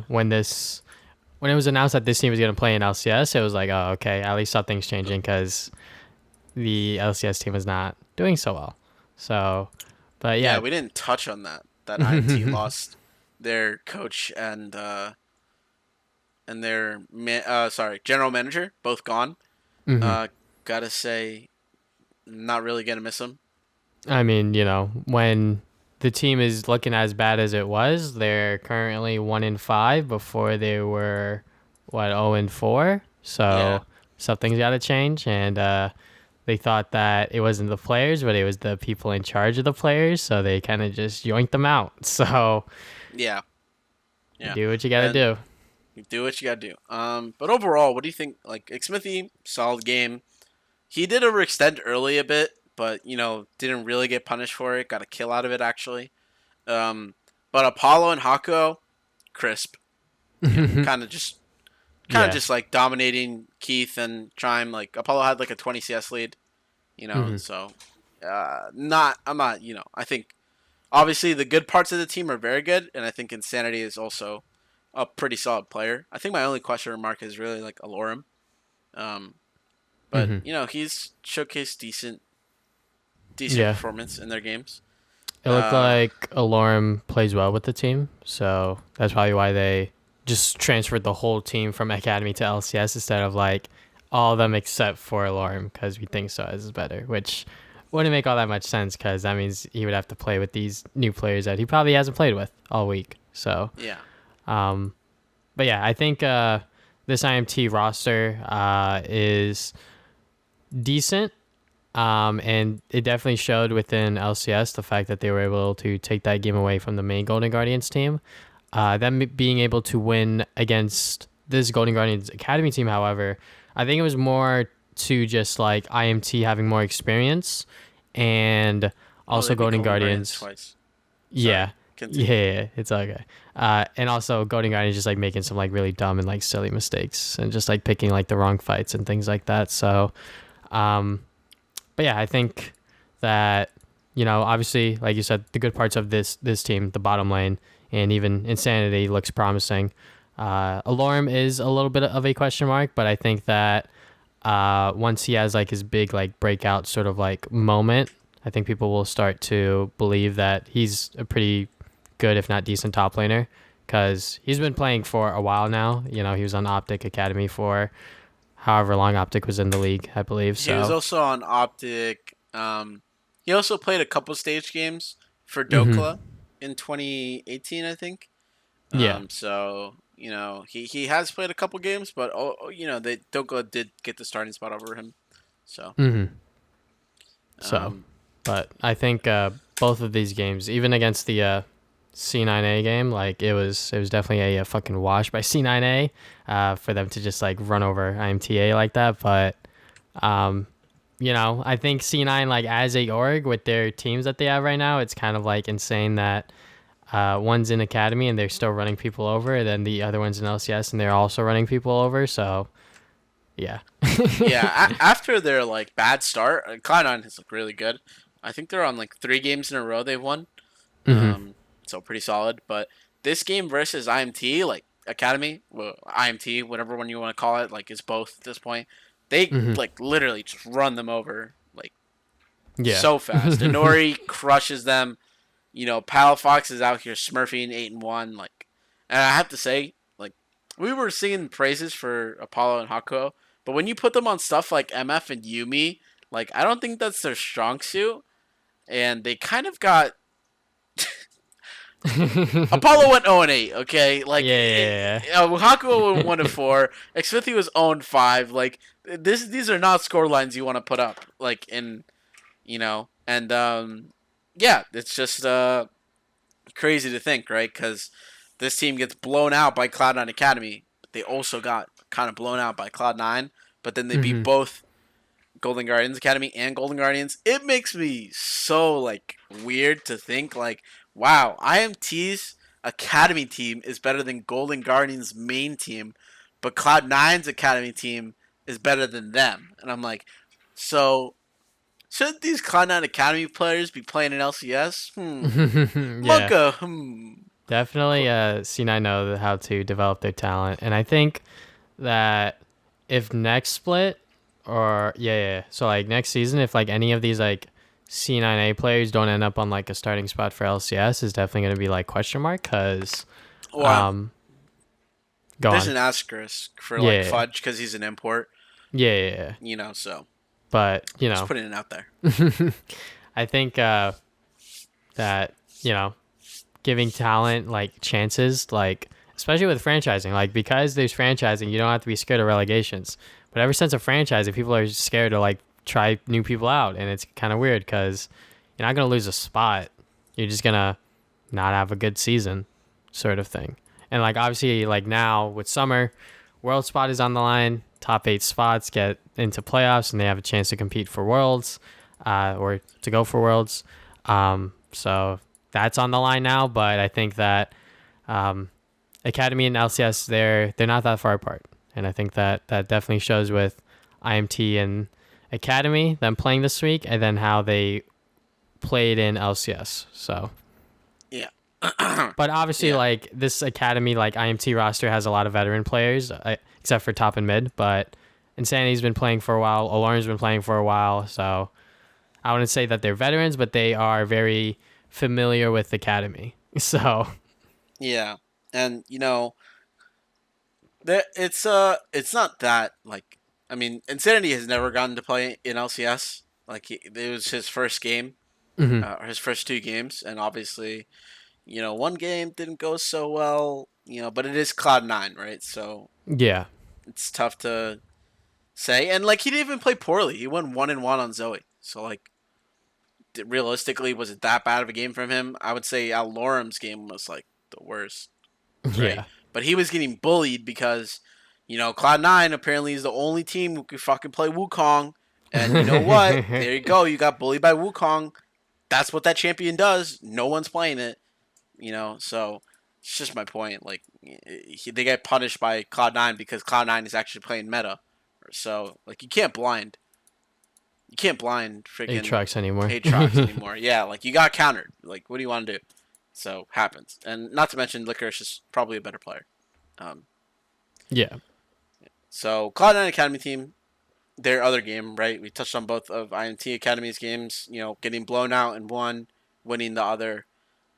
when it was announced that this team was going to play in LCS, it was like, oh, okay, at least something's changing because the LCS team is not doing so well. So, but Yeah. yeah. We didn't touch on that. That IMT lost their coach and their general manager, both gone. Mhm. Uh, gotta say, not really gonna miss them. I mean, when the team is looking as bad as it was, they're currently 1-5 before they were what 0-4. Yeah, So something's got to change, and they thought that it wasn't the players, but it was the people in charge of the players. So they kind of just yoinked them out. So yeah, yeah. do what you got to And do. you do what you gotta do. But overall, what do you think? Like, Smithy, solid game. He did overextend early a bit, but didn't really get punished for it. Got a kill out of it actually. Um, but Apollo and Hako, crisp. Kind of just Yeah. like dominating Keith and Chime. Like Apollo had like a 20 CS lead. Hmm. So not I'm not I think obviously the good parts of the team are very good, and I think Insanity is also a pretty solid player. I think my only question mark is really like Alorum. Um, but Hmm. he's showcased decent Yeah. performance in their games. It looked Uh, like Alorum plays well with the team, so that's probably why they just transferred the whole team from Academy to LCS instead of like all of them except for Alorum because we think so is better, which wouldn't make all that much sense because that means he would have to play with these new players that he probably hasn't played with all week. So, Yeah. um, but yeah, I think this IMT roster is decent. And it definitely showed within LCS the fact that they were able to take that game away from the main Golden Guardians team. Them being able to win against this Golden Guardians Academy team, however, I think it was more to just like IMT having more experience and Oh, also they beat Golden Golden Guardians Guardians. twice. Yeah. Sorry. Yeah, Continue. it's okay. And also Golden Guardians just like making some like really dumb and like silly mistakes and just like picking like the wrong fights and things like that. So, um, but yeah, I think that obviously, like you said, the good parts of this team, the bottom lane, and even Insanity looks promising. Alorm is a little bit of a question mark, but I think that once he has like his big like breakout sort of like moment, I think people will start to believe that he's a pretty good, if not decent, top laner because he's been playing for a while now. He was on Optic Academy for however long Optic was in the league, I believe. He was So, also on Optic. He also played a couple stage games for hmm Dokla in 2018, I think. yeah. So he has played a couple games, but they Dokla did get the starting spot over him. So hmm So, um, but I think both of these games, even against the C9A game, like it was definitely a fucking wash by C9A for them to just like run over IMTA like that. But I think C9 like as a org with their teams that they have right now, it's kind of like insane that one's in academy and they're still running people over, and then the other one's in LCS and they're also running people over. So yeah. yeah, after their like bad start, Cloud9 has looked really good. I think they're on like 3 games in a row they've won. hmm So pretty solid. But this game versus IMT, like Academy, well, IMT, whatever one you want to call it, like is both at this point. They hmm like literally just run them over like Yeah. so fast. Inori crushes them. Palafox is out here smurfing 8-1. Like, and I have to say, like, we were singing praises for Apollo and Hakuo, but when you put them on stuff like MF and Yumi, like, I don't think that's their strong suit. And they kind of got Apollo went 0-8, okay? Like, Yeah. Hakuo went 1-4. Xfifty was 0-5. Like, these are not score lines you want to put up. Like, and, yeah, it's just, crazy to think, right? Because this team gets blown out by Cloud9 Academy. But they also got kind of blown out by Cloud9. But then they beat hmm both Golden Guardians Academy and Golden Guardians. It makes me so like weird to think like, wow, IMT's Academy team is better than Golden Guardians main team, but Cloud9's Academy team is better than them. And I'm like, so shouldn't these Cloud9 Academy players be playing in LCS? yeah. Monka. Definitely C9 know how to develop their talent. And I think that if next split or yeah. So like next season, if like any of these like C9A players don't end up on like a starting spot for LCS is definitely gonna be like question mark because Well, um go there's on. an asterisk for like Yeah. Fudge because he's an import. Yeah. So But just putting it out there. I think that, giving talent like chances, like especially with franchising, like because there's franchising, you don't have to be scared of relegations. But ever since a franchising, people are scared to like try new people out, and it's kind of weird because you're not gonna lose a spot. You're just gonna not have a good season, sort of thing. And like obviously, like now with summer, world spot is on the line. Top 8 spots get into playoffs, and they have a chance to compete for worlds, or to go for worlds. So that's on the line now. But I think that Academy and LCS they're not that far apart, and I think that that definitely shows with IMT and Academy them playing this week, and then how they played in LCS. So, Yeah. but obviously, Yeah. like this Academy, like IMT roster has a lot of veteran players, except for top and mid. But Insanity's been playing for a while. Alarm's been playing for a while, so I wouldn't say that they're veterans, but they are very familiar with Academy. So, Yeah. And it's not that like I mean Insanity has never gotten to play in LCS. Like it was his first game, Hmm. or his first two games, and obviously, one game didn't go so well. But it is Cloud9, right? So Yeah. it's tough to say. And like he didn't even play poorly. He won 1-1 on Zoe. So like realistically, was it that bad of a game from him? I would say Alorum's game was like the worst, right? Yeah. But he was getting bullied because, Cloud9 apparently is the only team who could fucking play Wukong. And you know what? There you go. You got bullied by Wukong. That's what that champion does. No one's playing it, So it's just my point. Like they get punished by Cloud9 because Cloud9 is actually playing meta. So like you can't blind freaking Aatrox anymore. Aatrox anymore. Yeah, like you got countered. Like what do you want to do? So happens, and not to mention Licorice is probably a better player. Um, Yeah. so Cloud9 Academy team, their other game, right? We touched on both of INT Academy's games. Getting blown out in one, winning the other.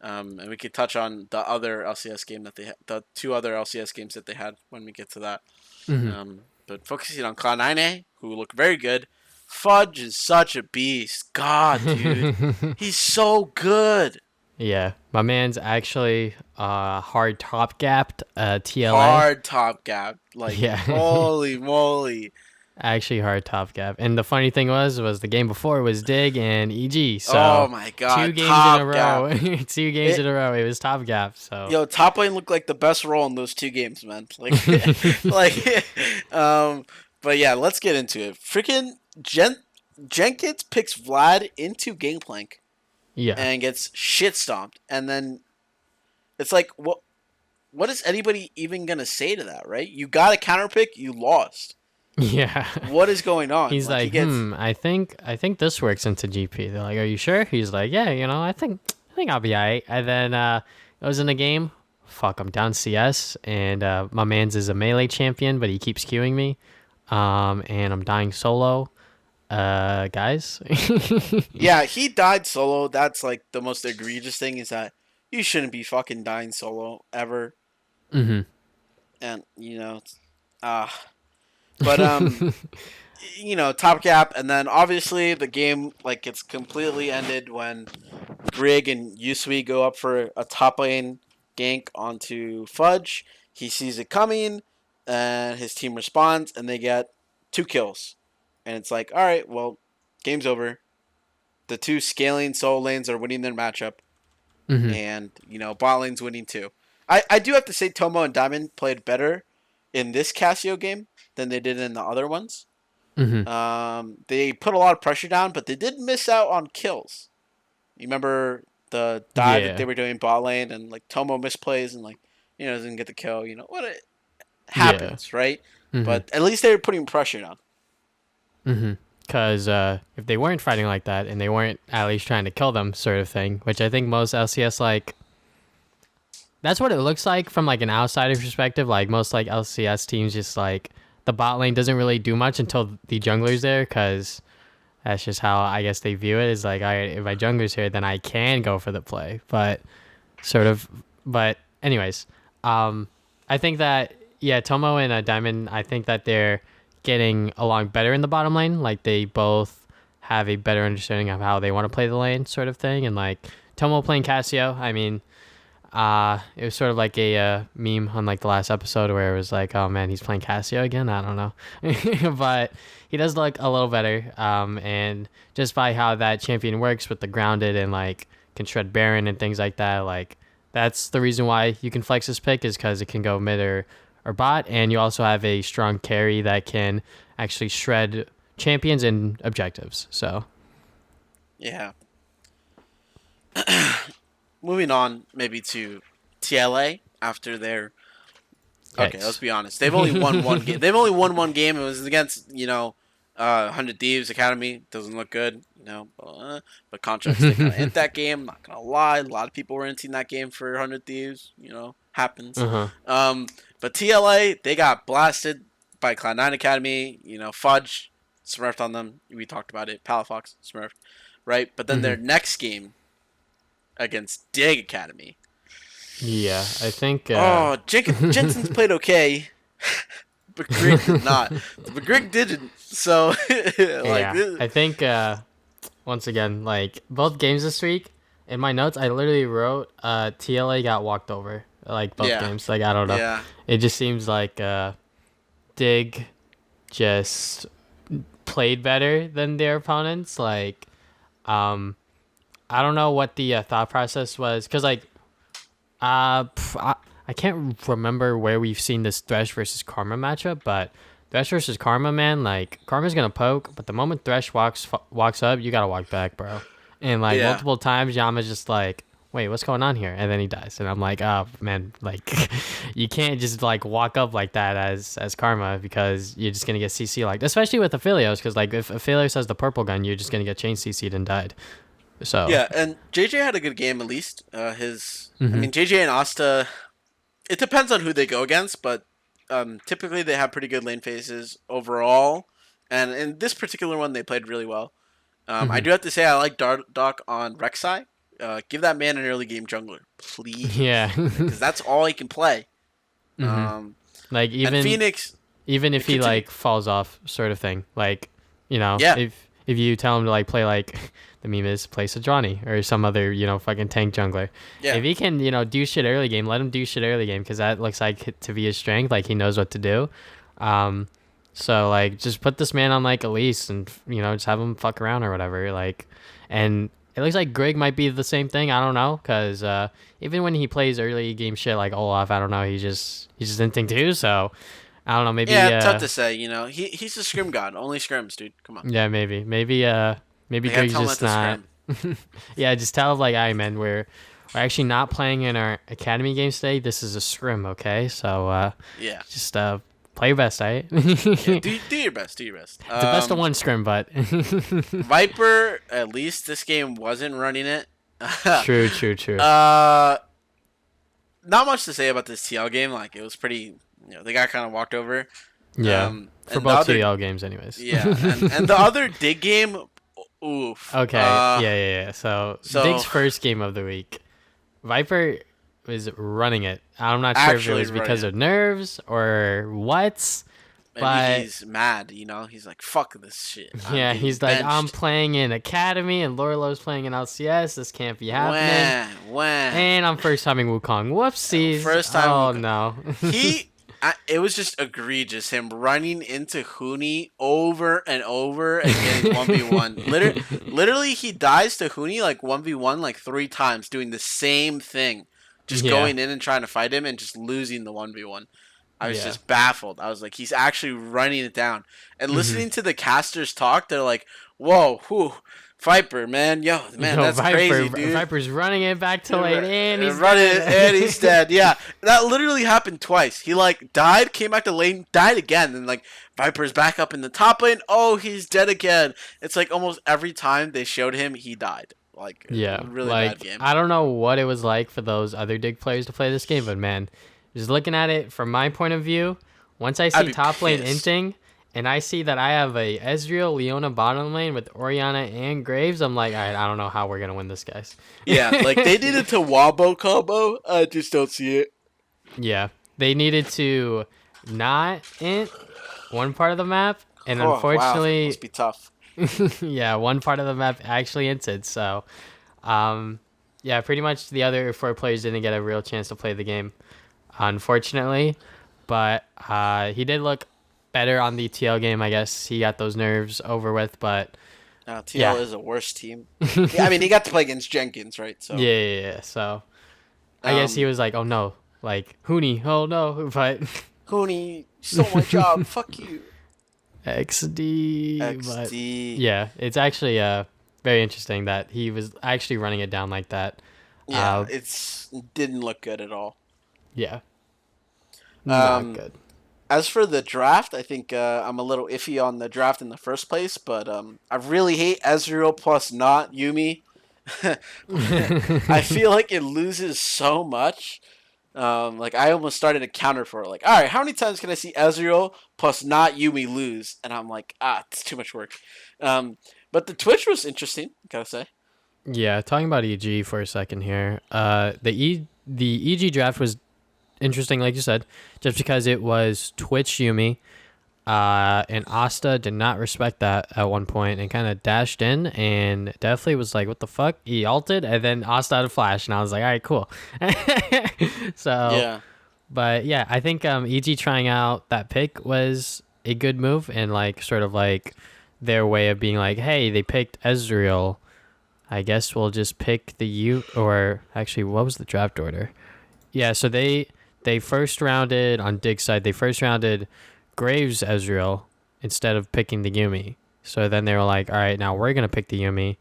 And we could touch on the other LCS game that they had, the two other LCS games that they had when we get to that. Hmm. But focusing on Cloud9, who look very good. Fudge is such a beast. God, dude. He's so good. Yeah, my man's actually hard top gapped TLA. Hard top gap. Like, Yeah. holy moly. Actually hard top gap. And the funny thing was the game before was Dig and EG. Oh So my god. two games in a Top row. gap. 2 games in a row. It was top gap. So Top lane looked like the best role in those two games, man. Like, like, but yeah, let's get into it. Freaking Jenkins picks Vlad into Gangplank yeah. and gets shit stomped, and then it's like, what is anybody even gonna say to that, right? You got a counter pick, you lost. Yeah. What is going on? He's like, he gets, I think this works into GP. They're like, are you sure? He's like, yeah, I think I'll be alright. And then I was in the game. Fuck, I'm down CS, and my man's is a melee champion, but he keeps queuing me. And I'm dying solo. Guys. Yeah, he died solo. That's like the most egregious thing is that you shouldn't be fucking dying solo ever. Mm-hmm. And but top cap, and then obviously the game like gets completely ended when Grig and Yusui go up for a top lane gank onto Fudge. He sees it coming, and his team responds, and they get 2 kills. And it's like, all right, well, game's over. The 2 scaling solo lanes are winning their matchup, Mm-hmm. and bot lane's winning too. I do have to say Tomo and Diamond played better in this Casio game than they did in the other ones. Mm-hmm. They put a lot of pressure down, but they did miss out on kills. You remember the dive that they were doing bot lane, and like Tomo misplays and like doesn't get the kill. What it happens, right? Mm-hmm. But at least they were putting pressure down. Mm-hmm. Because if they weren't fighting like that and they weren't at least trying to kill them, sort of thing, which I think most LCS that's what it looks like from like an outsider perspective. Like most like LCS teams, just like the bot lane doesn't really do much until the jungler's there, because that's just how I guess they view it. Is like, all right, if my jungler's here, then I can go for the play. But anyways, I think that Tomo and Diamond, I think that they're getting along better in the bottom lane. Like they both have a better understanding of how they want to play the lane, sort of thing. And like Tomo playing Casio, I mean, it was sort of like a meme on like the last episode where it was like, oh man, he's playing Casio again. I don't know, but he does look a little better. And just by how that champion works with the grounded and like can shred Baron and things like that, like that's the reason why you can flex this pick, is because it can go mid or bot, and you also have a strong carry that can actually shred champions and objectives. So Yeah. Moving on, maybe to TLA after their. Okay, let's be honest. They've only won one game. They've only won one game. It was against 100 Thieves Academy. Doesn't look good, but contracts they kind of hit that game. Not gonna lie, a lot of people were into that game for 100 Thieves. Happens. uh-huh. But TLA, they got blasted by Cloud9 Academy. Fudge smurfed on them. We talked about it. Palafox smurfed, right? But then their next game against Dig Academy. Yeah, I think. Jensen's played okay, but Grig did not. But Grig didn't. So, I think once again, like both games this week. In my notes, I literally wrote, TLA got walked over. Like both Yeah, games. Like I don't know. yeah, It just seems like Dig just played better than their opponents. Like, um, I don't know what the thought process was, cause like, I can't remember where we've seen this Thresh versus Karma matchup, but Thresh versus Karma, man, like Karma's gonna poke, but the moment Thresh walks up, you gotta walk back, bro. And like yeah, multiple times, Yama's just like, wait, what's going on here? And then he dies, and I'm like, oh man, like you can't just like walk up like that as Karma because you're just gonna get CC like, especially with Aphelios, because like if Aphelios has the purple gun, you're just gonna get chain CC'd and died. So. yeah. And JJ had a good game at least. I Hmm. mean, JJ and Asta. It depends on who they go against, but typically they have pretty good lane phases overall. And in this particular one, they played really well. I Hmm. do have to say I like Doc on Rek'Sai. Give that man an early game jungler, Yeah. please, because that's all he can play. Hmm. Um, Like and even Phoenix, even if he continue. like falls off, sort of thing. Like, Yeah, if you tell him to like play like the meme is play Sejuani or some other fucking tank jungler. yeah, If he can do shit early game, let him do shit early game because that looks like to be his strength. Like he knows what to do. Um, so like just put this man on like Elise and just have him fuck around or whatever. Like, and it looks like Greg might be the same thing. I don't know because even when he plays early game shit like Olaf, I don't know. He's just inting too. So I don't know. Maybe yeah. Tough to say. He's a scrim god. Only scrims, dude. Come on. yeah, maybe They gotta Greg's tell him not just to not. scrim. Yeah, just tell him like, "All right, man, we're actually not playing in our academy games today. This is a scrim, okay? So Yeah, just play your best, right? yeah. The Do your best. Do your best. best of one scrim, but Viper. At least this game wasn't running it. true, true, true. uh, Not much to say about this TL game. Like it was pretty. They got kind of walked over. Yeah, for And the both other, TL games, anyways. yeah, and the other dig game, oof. Okay, yeah. So So Dig's first game of the week, Viper was running it. I'm not sure if it actually was because running. of nerves or what, Maybe but he's mad. He's like, "Fuck this shit. I'm yeah, getting he's like, I'm benched." playing in Academy and Lorlo's playing in LCS. This can't be happening. Wah. And I'm first timing Wukong. Whoopsies. First time Oh Wukong. no. It was just egregious. Him running into Huni over and over and getting 1v1. Literally, he dies to Huni like 1v1 like 3 times, doing the same thing. Just Yeah. going in and trying to fight him and just losing the 1v1. I was Yeah. just baffled. I was like, he's actually running it down. And Hmm. listening to the casters talk, they're like, whoa, whew, Viper, man. Yo, man, that's crazy, dude. Viper's running it back to lane and he's Running dead. and he's dead. Yeah, that literally happened twice. He like died, came back to lane, died again, and like Viper's back up in the top lane. Oh, he's dead again. It's like almost every time they showed him, he died. Like Yeah. really bad Like game. I don't know what it was like for those other dig players to play this game, but man, just looking at it from my point of view, once I I'd see be top lane pissed. inting and I see that I have a Ezreal Leona bottom lane with Oriana and Graves, I'm like, all right, I don't know how we're gonna win this, guys. Yeah, like they did it to Wabo combo. I just don't see it. Yeah, they needed to not int one part of the map, and Oh wow, unfortunately, must be tough. yeah, one part of the map actually inted. So, um, yeah, pretty much the other four players didn't get a real chance to play the game, unfortunately. But he did look better on the TL game. I guess he got those nerves over with. But TL yeah, is a worse team. Yeah, I mean, he got to play against Jenkins, right? yeah, So, yeah. So I guess he um, was like, oh no, like Hooney, oh no, but Cooney stole my job. Fuck you. XD. But XD. yeah, it's actually very interesting that he was actually running it down like that. Yeah, Uh, it's didn't look good at all. yeah, not Um, good. as for the draft, I think I'm a little iffy on the draft in the first place, but I really hate Ezreal plus not Yumi. I feel like it loses so much. Like I almost started a counter for it. Like, all right, how many times can I see Ezreal plus not Yumi lose? And I'm like, it's too much work. But the Twitch was interesting, gotta say. Yeah, talking about EG for a second here. The EG draft was interesting, like you said, just because it was Twitch Yumi. And Asta did not respect that at one point and kind of dashed in and definitely was like, what the fuck? He ulted and then Asta had a flash and I was like, all right, cool. So, Yeah. but yeah, I think EG trying out that pick was a good move and like sort of like their way of being like, hey, they picked Ezreal. I guess we'll just pick the U or actually, what was the draft order? Yeah, so they first rounded on Dig's side. They first rounded Graves Ezreal instead of picking the Yumi. So then they were like, all right, now we're gonna pick the Yumi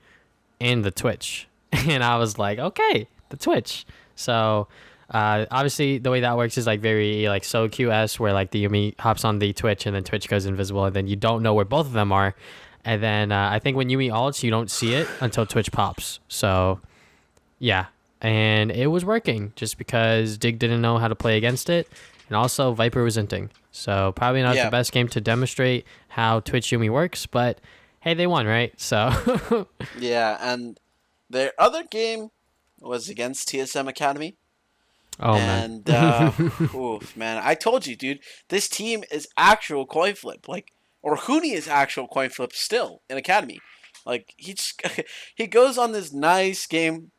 and the Twitch. And I was like, okay, the Twitch. So obviously the way that works is like very like so QS where like the Yumi hops on the Twitch and then Twitch goes invisible and then you don't know where both of them are. And then I think when Yumi ults, you don't see it until Twitch pops. So yeah, and it was working just because Dig didn't know how to play against it, and also Viper was inting. So probably not the Yeah. best game to demonstrate how Twitch Yumi works, but hey, they won, right? So Yeah, and their other game was against TSM Academy. oh man, And oof, man, I told you, dude, this team is actual coin flip. Like, or Huni is actual coin flip still in Academy. Like he just he goes on this nice game,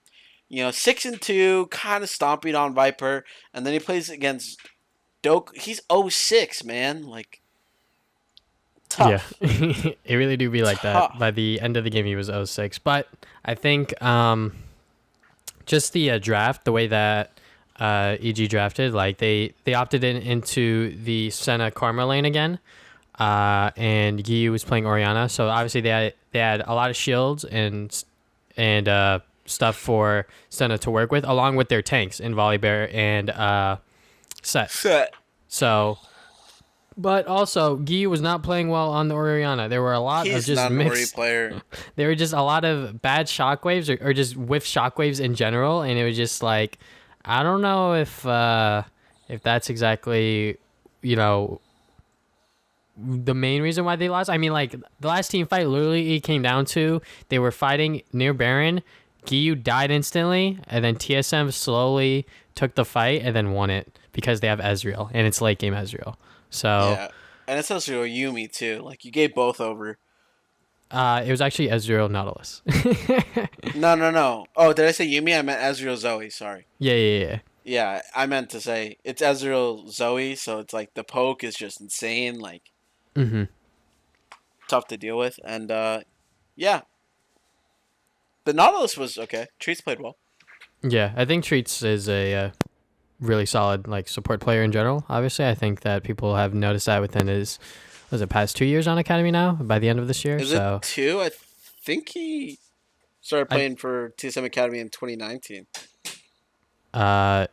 6-2, kind of stomping on Viper, and then he plays against Doke. He's 0-6, man. Like yeah, tough, it really do be like that. By tough. the end of the game, he was 0-6, but I think just the draft, the way that EG drafted, like they opted into the Senna Karma lane again. And Yi was playing Orianna, so obviously they had a lot of shields and stuff for Senna to work with, along with their tanks in Volibear and Set. Set. So, but also Yi was not playing well on the Orianna. There were a lot of He's just not an Ori mixed. player. There were just a lot of bad shockwaves or just whiff shockwaves in general, and it was just like, I don't know if that's exactly, you know, the main reason why they lost. I mean, like the last team fight literally it came down to they were fighting near Baron. Giyu died instantly, and then TSM slowly took the fight and then won it because they have Ezreal and it's late game Ezreal. So Yeah, and it's also Yumi too. Like you gave both over. it was actually Ezreal Nautilus. No, no, no. Oh, did I say Yumi? I meant Ezreal Zoe. Sorry. Yeah. Yeah, I meant to say it's Ezreal Zoe. So it's like the poke is just insane. Like Mm-hmm. tough to deal with. And yeah, the Nautilus was okay. Treats played well. Yeah, I think Treats is a really solid like support player in general. Obviously, I think that people have noticed that within his was it past 2 years on Academy now by the end of this year. Is it So two? I think he started I playing for TSM Academy in 2019. uh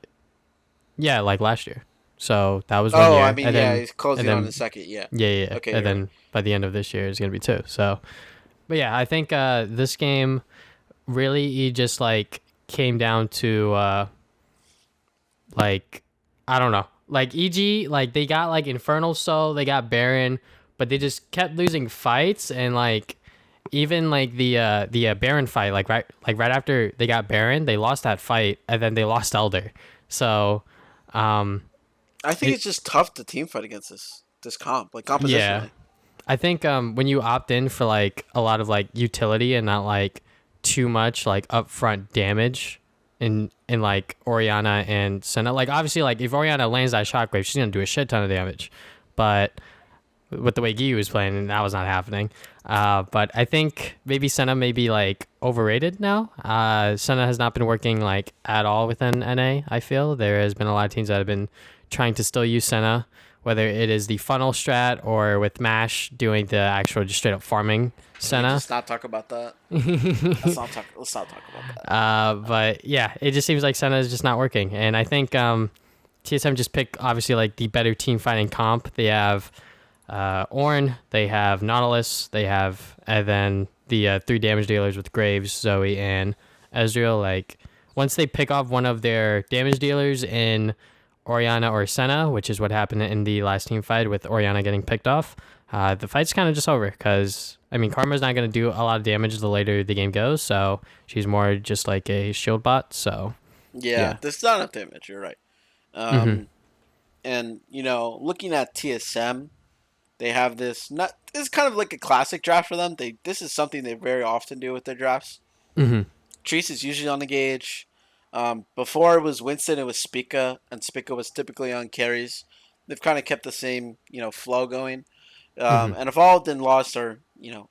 yeah, like last year. So that was one Oh, I year, mean, and yeah, then he's closing and on then his second. Yeah. yeah, Okay, and you're right. then by the end of this year is gonna be two. So, but yeah, I think this game really he just like came down to like I don't know, like EG like they got like Infernal Soul, they got Baron, but they just kept losing fights and like even like the Baron fight like right after they got Baron, they lost that fight and then they lost Elder. So, um, I think it it's just tough to team fight against this comp, like yeah. compositionally. I think when you opt in for like a lot of like utility and not like too much like upfront damage in like Oriana and Senna, like obviously like if Oriana lands that shockwave, she's gonna do a shit ton of damage. But with the way Giyu was playing, that was not happening. But I think maybe Senna may be like overrated now. Senna has not been working like at all within NA. I feel there has been a lot of teams that have been trying to still use Senna, whether it is the funnel strat or with Mash doing the actual just straight up farming Can we Senna. just not talk about that? Let's not talk about that. But yeah, it just seems like Senna is just not working, and I think TSM just picked obviously like the better team fighting comp. They have Ornn, they have Nautilus, they have and then the three damage dealers with Graves, Zoe, and Ezreal. Like once they pick off one of their damage dealers in Oriana or Senna, which is what happened in the last team fight with Oriana getting picked off, the fight's kind of just over because I mean Karma's not going to do a lot of damage the later the game goes, so she's more just like a shield bot. So Yeah, yeah. there's not enough damage. You're right. Mm-hmm. And looking at TSM, They have this not. This is kind of like a classic draft for them. This is something they very often do with their drafts. Mm-hmm. Treese is usually on the gauge. Before it was Winston, it was Spica, and Spica was typically on carries. They've kind of kept the same, flow going. Mm-hmm. And Evolved and Lost are,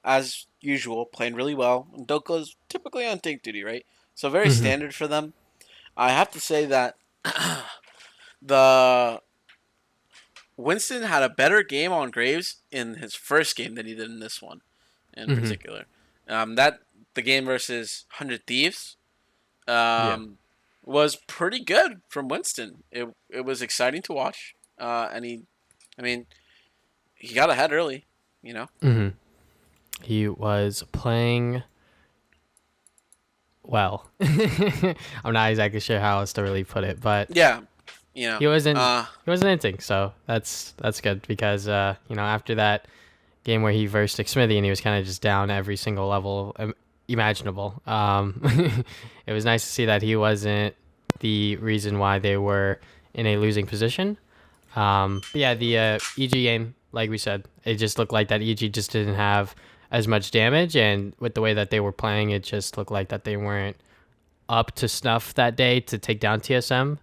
as usual, playing really well. And Doko's typically on tank duty, right? So very Mm-hmm. standard for them. I have to say that the Winston had a better game on Graves in his first game than he did in this one, in Mm-hmm. particular. That the game versus 100 Thieves Yeah. was pretty good from Winston. It was exciting to watch. And I mean, he got ahead early, you know. Mm-hmm. He was playing well. I'm not exactly sure how else to really put it, but Yeah, he wasn't hinting, so that's good because after that game where he versed Smithy and he was kind of just down every single level imaginable. It was nice to see that he wasn't the reason why they were in a losing position. But yeah, the EG game, like we said, it just looked like that EG just didn't have as much damage, and with the way that they were playing, it just looked like that they weren't up to snuff that day to take down TSM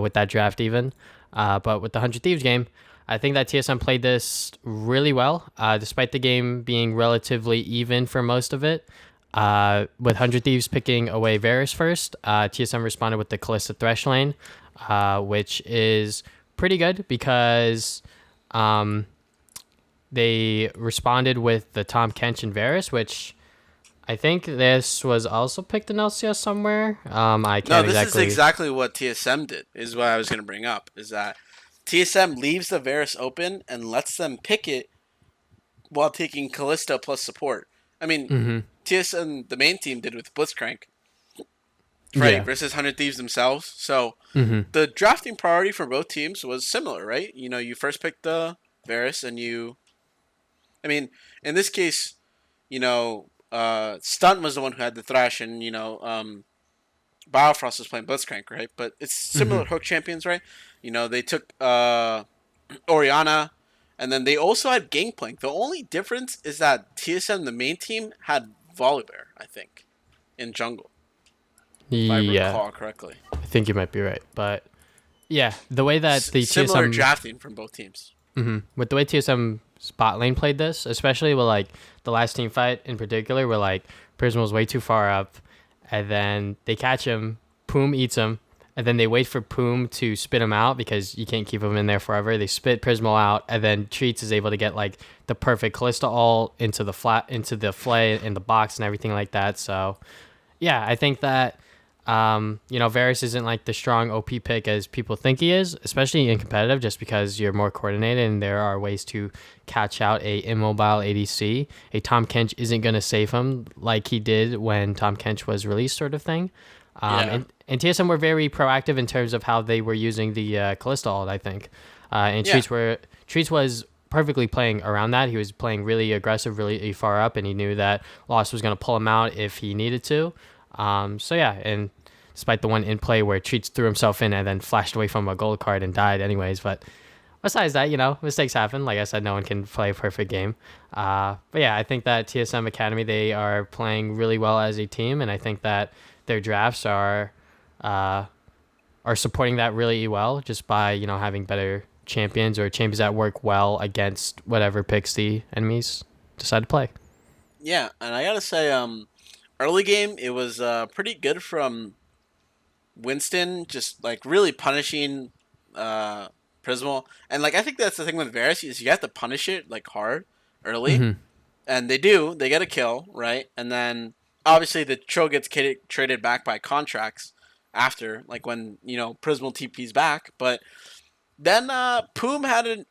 with that draft even. But with the 100 Thieves game, I think that TSM played this really well, despite the game being relatively even for most of it. With 100 Thieves picking away Varus first, TSM responded with the Kalista Thresh lane, which is pretty good because they responded with the Tom Kench and Varus, which I think this was also picked in LCS somewhere. I No, can't this is exactly. exactly what TSM did. Is what I was going to bring up. Is that TSM leaves the Varus open and lets them pick it while taking Kalista plus support. I mean, Hmm. TSM, the main team, did with Blitzcrank, right? Yeah. Versus 100 Thieves themselves. So Hmm. the drafting priority for both teams was similar, right? You first picked the Varus, and I mean, in this case, Stunt was the one who had the Thrash, and Biofrost was playing Blitzcrank, right? But it's Hmm. similar hook champions, right? They took Oriana, and then they also had Gangplank. The only difference is that TSM, the main team, had Volibear, I think, in jungle, if I Yeah, recall correctly. I think you might be right, but yeah, the way that the Similar TSM, drafting from both teams. with the way TSM spot lane played this, especially with like the last team fight in particular, where like Prism was way too far up, and then they catch him, Poom eats him, and then they wait for Poom to spit him out because you can't keep him in there forever. They spit Prismal out, and then Treats is able to get like the perfect Callista ult into the flay in the box and everything like that. So yeah, I think that Varus isn't like the strong OP pick as people think he is, especially in competitive, just because you're more coordinated and there are ways to catch out a immobile ADC. A Tom Kench isn't going to save him like he did when Tom Kench was released, sort of thing. Yeah. And TSM were very proactive in terms of how they were using the Callista ult, I think. And Yeah. Treats was perfectly playing around that. He was playing really aggressive, really far up, and he knew that Lost was going to pull him out if he needed to. So yeah, and despite the one in play where Treats threw himself in and then flashed away from a gold card and died anyways. But besides that, mistakes happen. Like I said, no one can play a perfect game. But yeah, I think that TSM Academy, they are playing really well as a team, and I think that their drafts are supporting that really well just by having better champions or champions that work well against whatever picks the enemies decide to play. Yeah, and I gotta say, early game it was pretty good from Winston, just like really punishing Prismal, and like I think that's the thing with Varus is you have to punish it like hard early, Hmm. and they do. They get a kill, right? And then obviously the Tro gets traded back by contracts after, like when Prismal TP's back. But then Poom had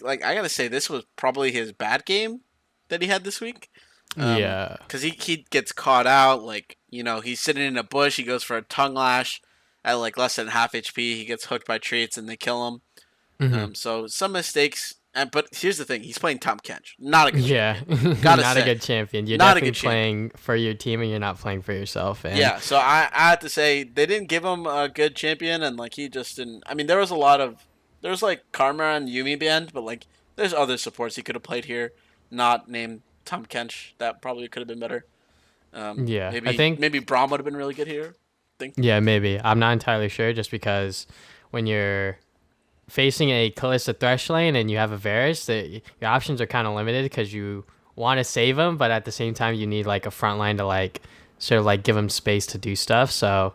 like I gotta say this was probably his bad game that he had this week. Yeah. Because he gets caught out, like he's sitting in a bush. He goes for a tongue lash at like less than half HP. He gets hooked by treats and they kill him. Hmm. So some mistakes. But here's the thing: he's playing Tom Kench, not a good Yeah, champion. Gotta not a say, good champion. You're not a definitely good champion. playing for your team, and you're not playing for yourself. And Yeah, so I have to say they didn't give him a good champion, and like he just didn't. I mean, there was like Karma and Yumi band, but like there's other supports he could have played here, not named Tom Kench. That probably could have been better. Yeah, I Maybe think. Braum would have been really good here. Think. Yeah, maybe. I'm not entirely sure, just because when you're facing a Kalista Thresh lane and you have a Varus, your options are kind of limited because you want to save him, but at the same time you need like a front line to like sort of like give him space to do stuff. So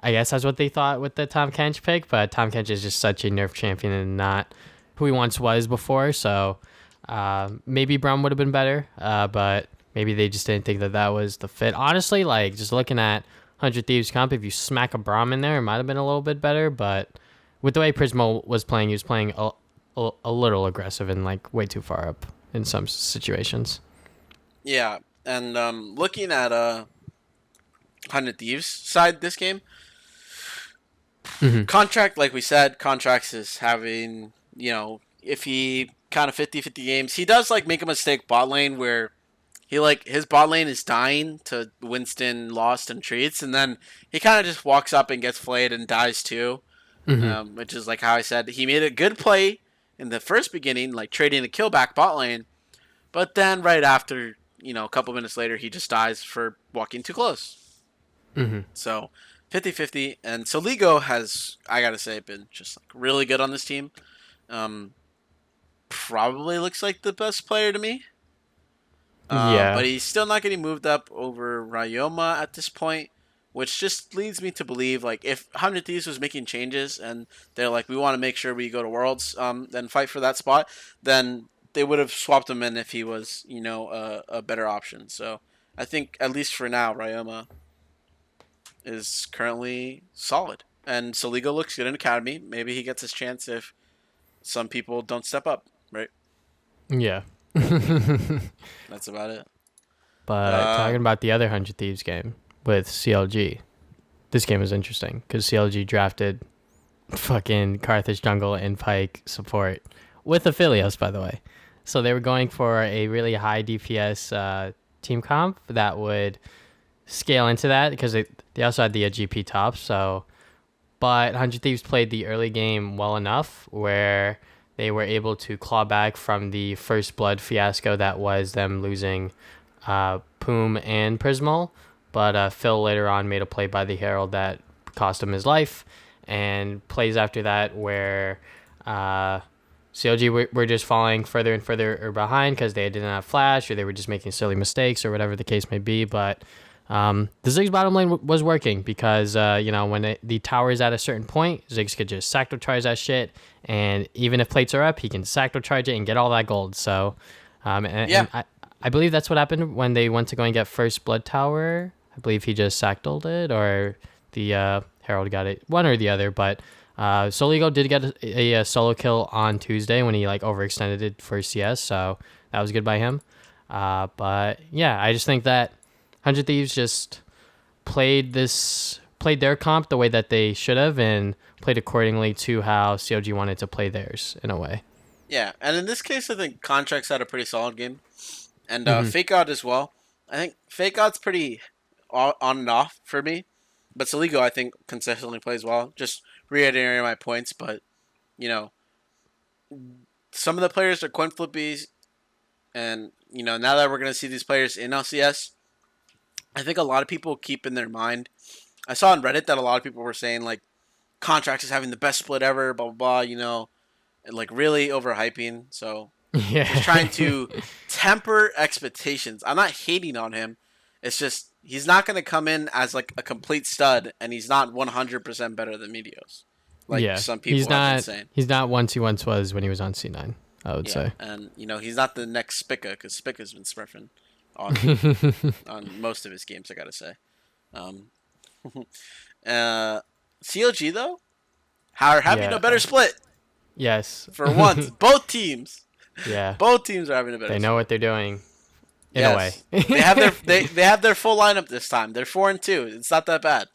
I guess that's what they thought with the Tom Kench pick, but Tom Kench is just such a nerf champion and not who he once was before. So maybe Braum would have been better, but maybe they just didn't think that that was the fit. Honestly, like just looking at 100 Thieves comp, if you smack a Braum in there, it might have been a little bit better, but with the way Prismo was playing, he was playing a little aggressive and like way too far up in some situations. Yeah, and looking at 100 Thieves side this game, Mm-hmm. Contract, like we said, Contracts is having, if he kind of 50-50 games, he does like make a mistake bot lane where he like his bot lane is dying to Winston lost and treats, and then he kind of just walks up and gets flayed and dies too, Mm-hmm. which is like how I said he made a good play in the first beginning, like trading a kill back bot lane, but then right after, a couple minutes later, he just dies for walking too close. Mm-hmm. So 50-50, and Soligo has, I gotta say, been just like really good on this team. Probably looks like the best player to me. Yeah. But he's still not getting moved up over Ryoma at this point, which just leads me to believe like if 100 Thieves was making changes and they're like, we want to make sure we go to Worlds, then fight for that spot, then they would have swapped him in if he was, a better option. So I think at least for now, Ryoma is currently solid, and Soligo looks good in Academy. Maybe he gets his chance if some people don't step up, right? Yeah. That's about it. But Uh, talking about the other 100 Thieves game with CLG, this game was interesting because CLG drafted fucking Carthage jungle and Pike support with Aphelios, by the way. So they were going for a really high DPS team comp that would scale into that because they also had the GP top. So, but 100 Thieves played the early game well enough where they were able to claw back from the first blood fiasco that was them losing Poom and Prismal. But Phil later on made a play by the Herald that cost him his life, and plays after that where CLG were just falling further and further behind because they didn't have flash or they were just making silly mistakes or whatever the case may be. But the Ziggs bottom lane was working because, when the tower is at a certain point, Ziggs could just sacto charge that shit. And even if plates are up, he can sacto charge it and get all that gold. So, yeah, and I believe that's what happened when they went to go and get first blood tower. I believe he just sactoed it or the Herald got it, one or the other. But Soligo did get a solo kill on Tuesday when he like overextended it for CS. So that was good by him. But yeah, I just think that 100 Thieves just played their comp the way that they should have and played accordingly to how COG wanted to play theirs in a way. yeah. And in this case, I think Contracts had a pretty solid game, and Mm-hmm. Fake Out as well. I think Fake Out's pretty on and off for me, but Soligo I think consistently plays well. Just reiterating my points, but you know, some of the players are coin flippies, and now that we're gonna see these players in LCS, I think a lot of people keep in their mind. I saw on Reddit that a lot of people were saying like Contracts is having the best split ever, blah blah blah. And like really overhyping. So just trying Yeah. to temper expectations. I'm not hating on him. It's just he's not going to come in as like a complete stud, and he's not 100% better than Medios, like Yeah. some people have been saying. He's not once he once was when he was on C9, I would Yeah, say. and he's not the next Spica because Spica's been smurfing on on most of his games. I gotta say. Um, COG though, are having a Yeah. better split Yes. for once. Both teams, Yeah. both teams are having a better. They split. know what they're doing in a way. Yes, they have their they have their full lineup this time. They're 4-2. It's not that bad.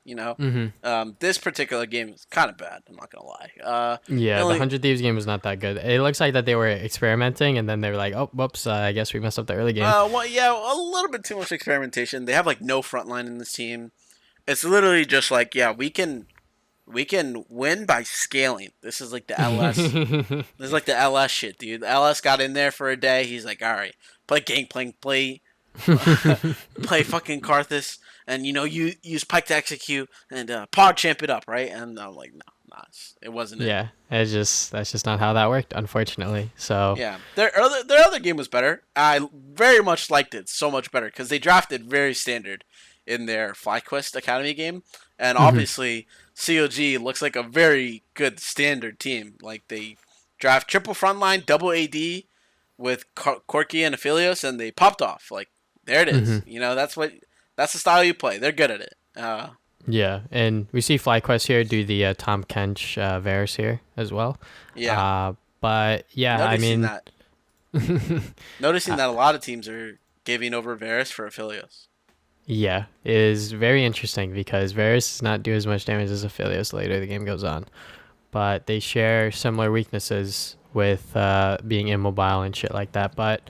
This particular game is kind of bad. I'm not gonna lie. Yeah, the only 100 Thieves game was not that good. It looks like that they were experimenting and then they were like, oh, whoops, I guess we messed up the early game. well, yeah, a little bit too much experimentation. They have like no front line in this team. It's literally just like, yeah, we can We can win by scaling. This is like the LS. This is like the LS shit, dude. The LS got in there for a day. He's like, all right, play Gangplank, play fucking Karthus, and you use Pike to execute and pod champ it up, right? And I'm like, no, nah, it wasn't it. Yeah, that's just not how that worked, unfortunately. So Yeah, their other game was better. I very much liked it, so much better because they drafted very standard in their FlyQuest Academy game, and mhm, obviously COG looks like a very good standard team. Like they draft triple frontline, double AD with Corky and Aphelios, and they popped off. Like there it is. mhm. That's the style you play. They're good at it. Yeah, and we see FlyQuest here do the Tom Kench Varus here as well. Yeah, But yeah, I noticing mean, that noticing that a lot of teams are giving over Varus for Aphelios. yeah, it is very interesting because Varus does not do as much damage as Aphelios later the game goes on, but they share similar weaknesses with being immobile and shit like that. But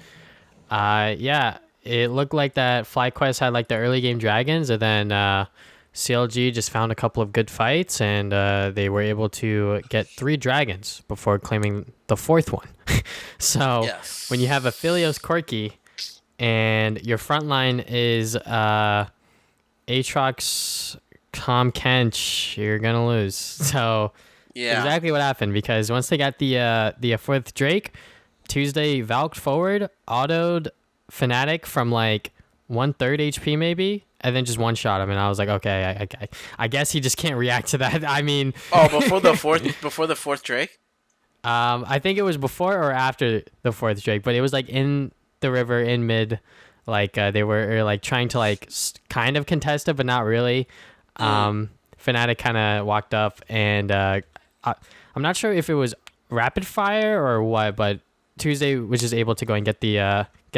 yeah, it looked like that FlyQuest had like the early game dragons, and then CLG just found a couple of good fights, and they were able to get 3 dragons before claiming the 4th one. So when you have Yes. Aphelios Corki and your front line is Aatrox Tom Kench, you're gonna lose. So Yeah. exactly what happened, because once they got the 4th Drake, Tuesday valked forward, autoed Fnatic from like 1/3 HP maybe, and then just one shot him, and I was like, okay, I guess he just can't react to that. I mean, Oh, before the fourth Drake. I think it was before or after the 4th Drake, but it was like in the river in mid, like they were like trying to like kind of contest it, but not really. Mm. Fnatic kind of walked up, and I'm not sure if it was rapid fire or what, but Tuesday was just able to go and get the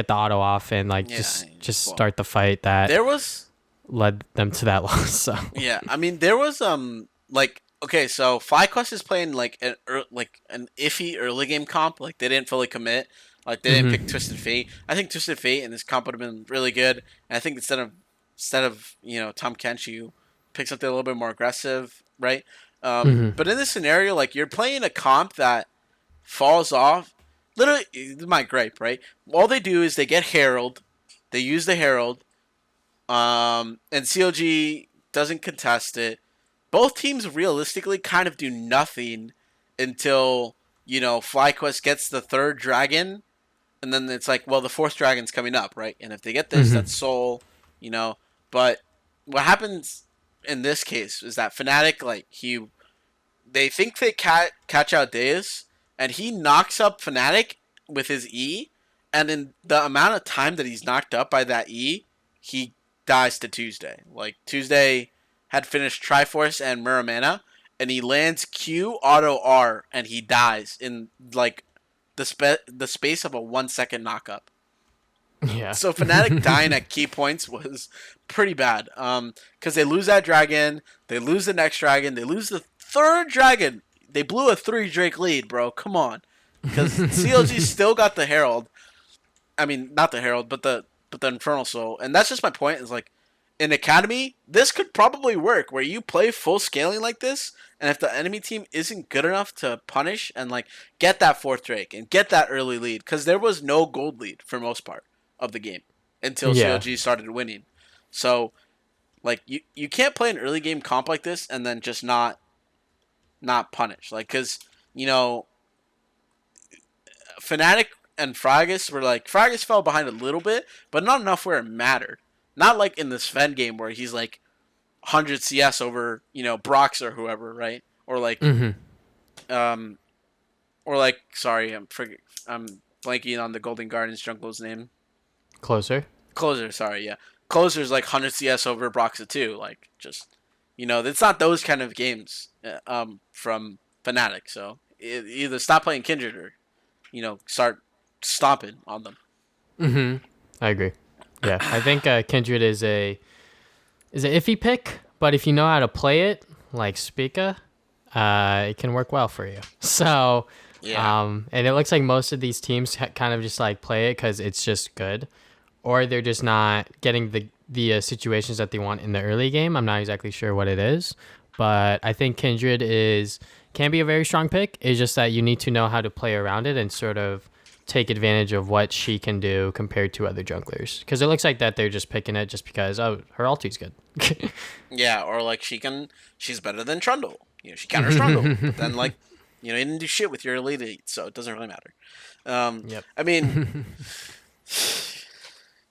auto off and like Yeah. just Well, start the fight that there was. led them to that loss. So Yeah. I mean, there was like okay, so FlyQuest is playing like an iffy early game comp. Like they didn't fully commit. Like they didn't pick hmm Twisted Fate. I think Twisted Fate in this comp would have been really good. And I think instead of Tom Kench, you pick something a little bit more aggressive, right? hmm But in this scenario, like you're playing a comp that falls off. Literally, this is my gripe, right? All they do is they get Herald, they use the Herald, and COG doesn't contest it. Both teams realistically kind of do nothing until FlyQuest gets the 3rd dragon, and then it's like, well, the 4th dragon's coming up, right? And if they get this, hmm that's Soul, you know. But what happens in this case is that Fnatic, like they think they catch out Deus, and he knocks up Fnatic with his E, and in the amount of time that he's knocked up by that E, he dies to Tuesday. Like Tuesday had finished Triforce and Muramana, and he lands Q auto R, and he dies in like the space of a 1 second knockup. yeah. So Fnatic dying at key points was pretty bad. Because they lose that dragon, they lose the next dragon, they lose the 3rd dragon. They blew a 3 Drake lead, bro. Come on, because CLG still got the Herald. I mean, not the Herald, but the Infernal Soul, and that's just my point. Is like in Academy, this could probably work where you play full scaling like this, and if the enemy team isn't good enough to punish and like get that 4th Drake and get that early lead, because there was no gold lead for most part of the game until Yeah. CLG started winning. So like you can't play an early game comp like this and then just not punish, like because you know Fnatic and Fragus were like Fragus fell behind a little bit, but not enough where it mattered. Not like in the Sven game where he's like 100 CS over Brox or whoever, right? Or like hmm um sorry, I'm blanking on the Golden Gardens jungler's name. Closer. Closer, sorry, yeah. Closer's like 100 CS over Broxa too. Like just it's not those kind of games from Fnatic. So either stop playing Kindred or start stomping on them. hmm I agree. Yeah, I think Kindred is a iffy pick, but if you know how to play it, like Spica, it can work well for you. So, Yeah. and it looks like most of these teams kind of just like play it because it's just good, or they're just not getting the situations that they want in the early game. I'm not exactly sure what it is, but I think Kindred can be a very strong pick. It's just that you need to know how to play around it and sort of take advantage of what she can do compared to other junglers. Because it looks like that they're just picking it just because her ulti's good. Yeah, or like she's better than Trundle. She counters Trundle, but then like you didn't do shit with your elite, so it doesn't really matter. Yep. I mean,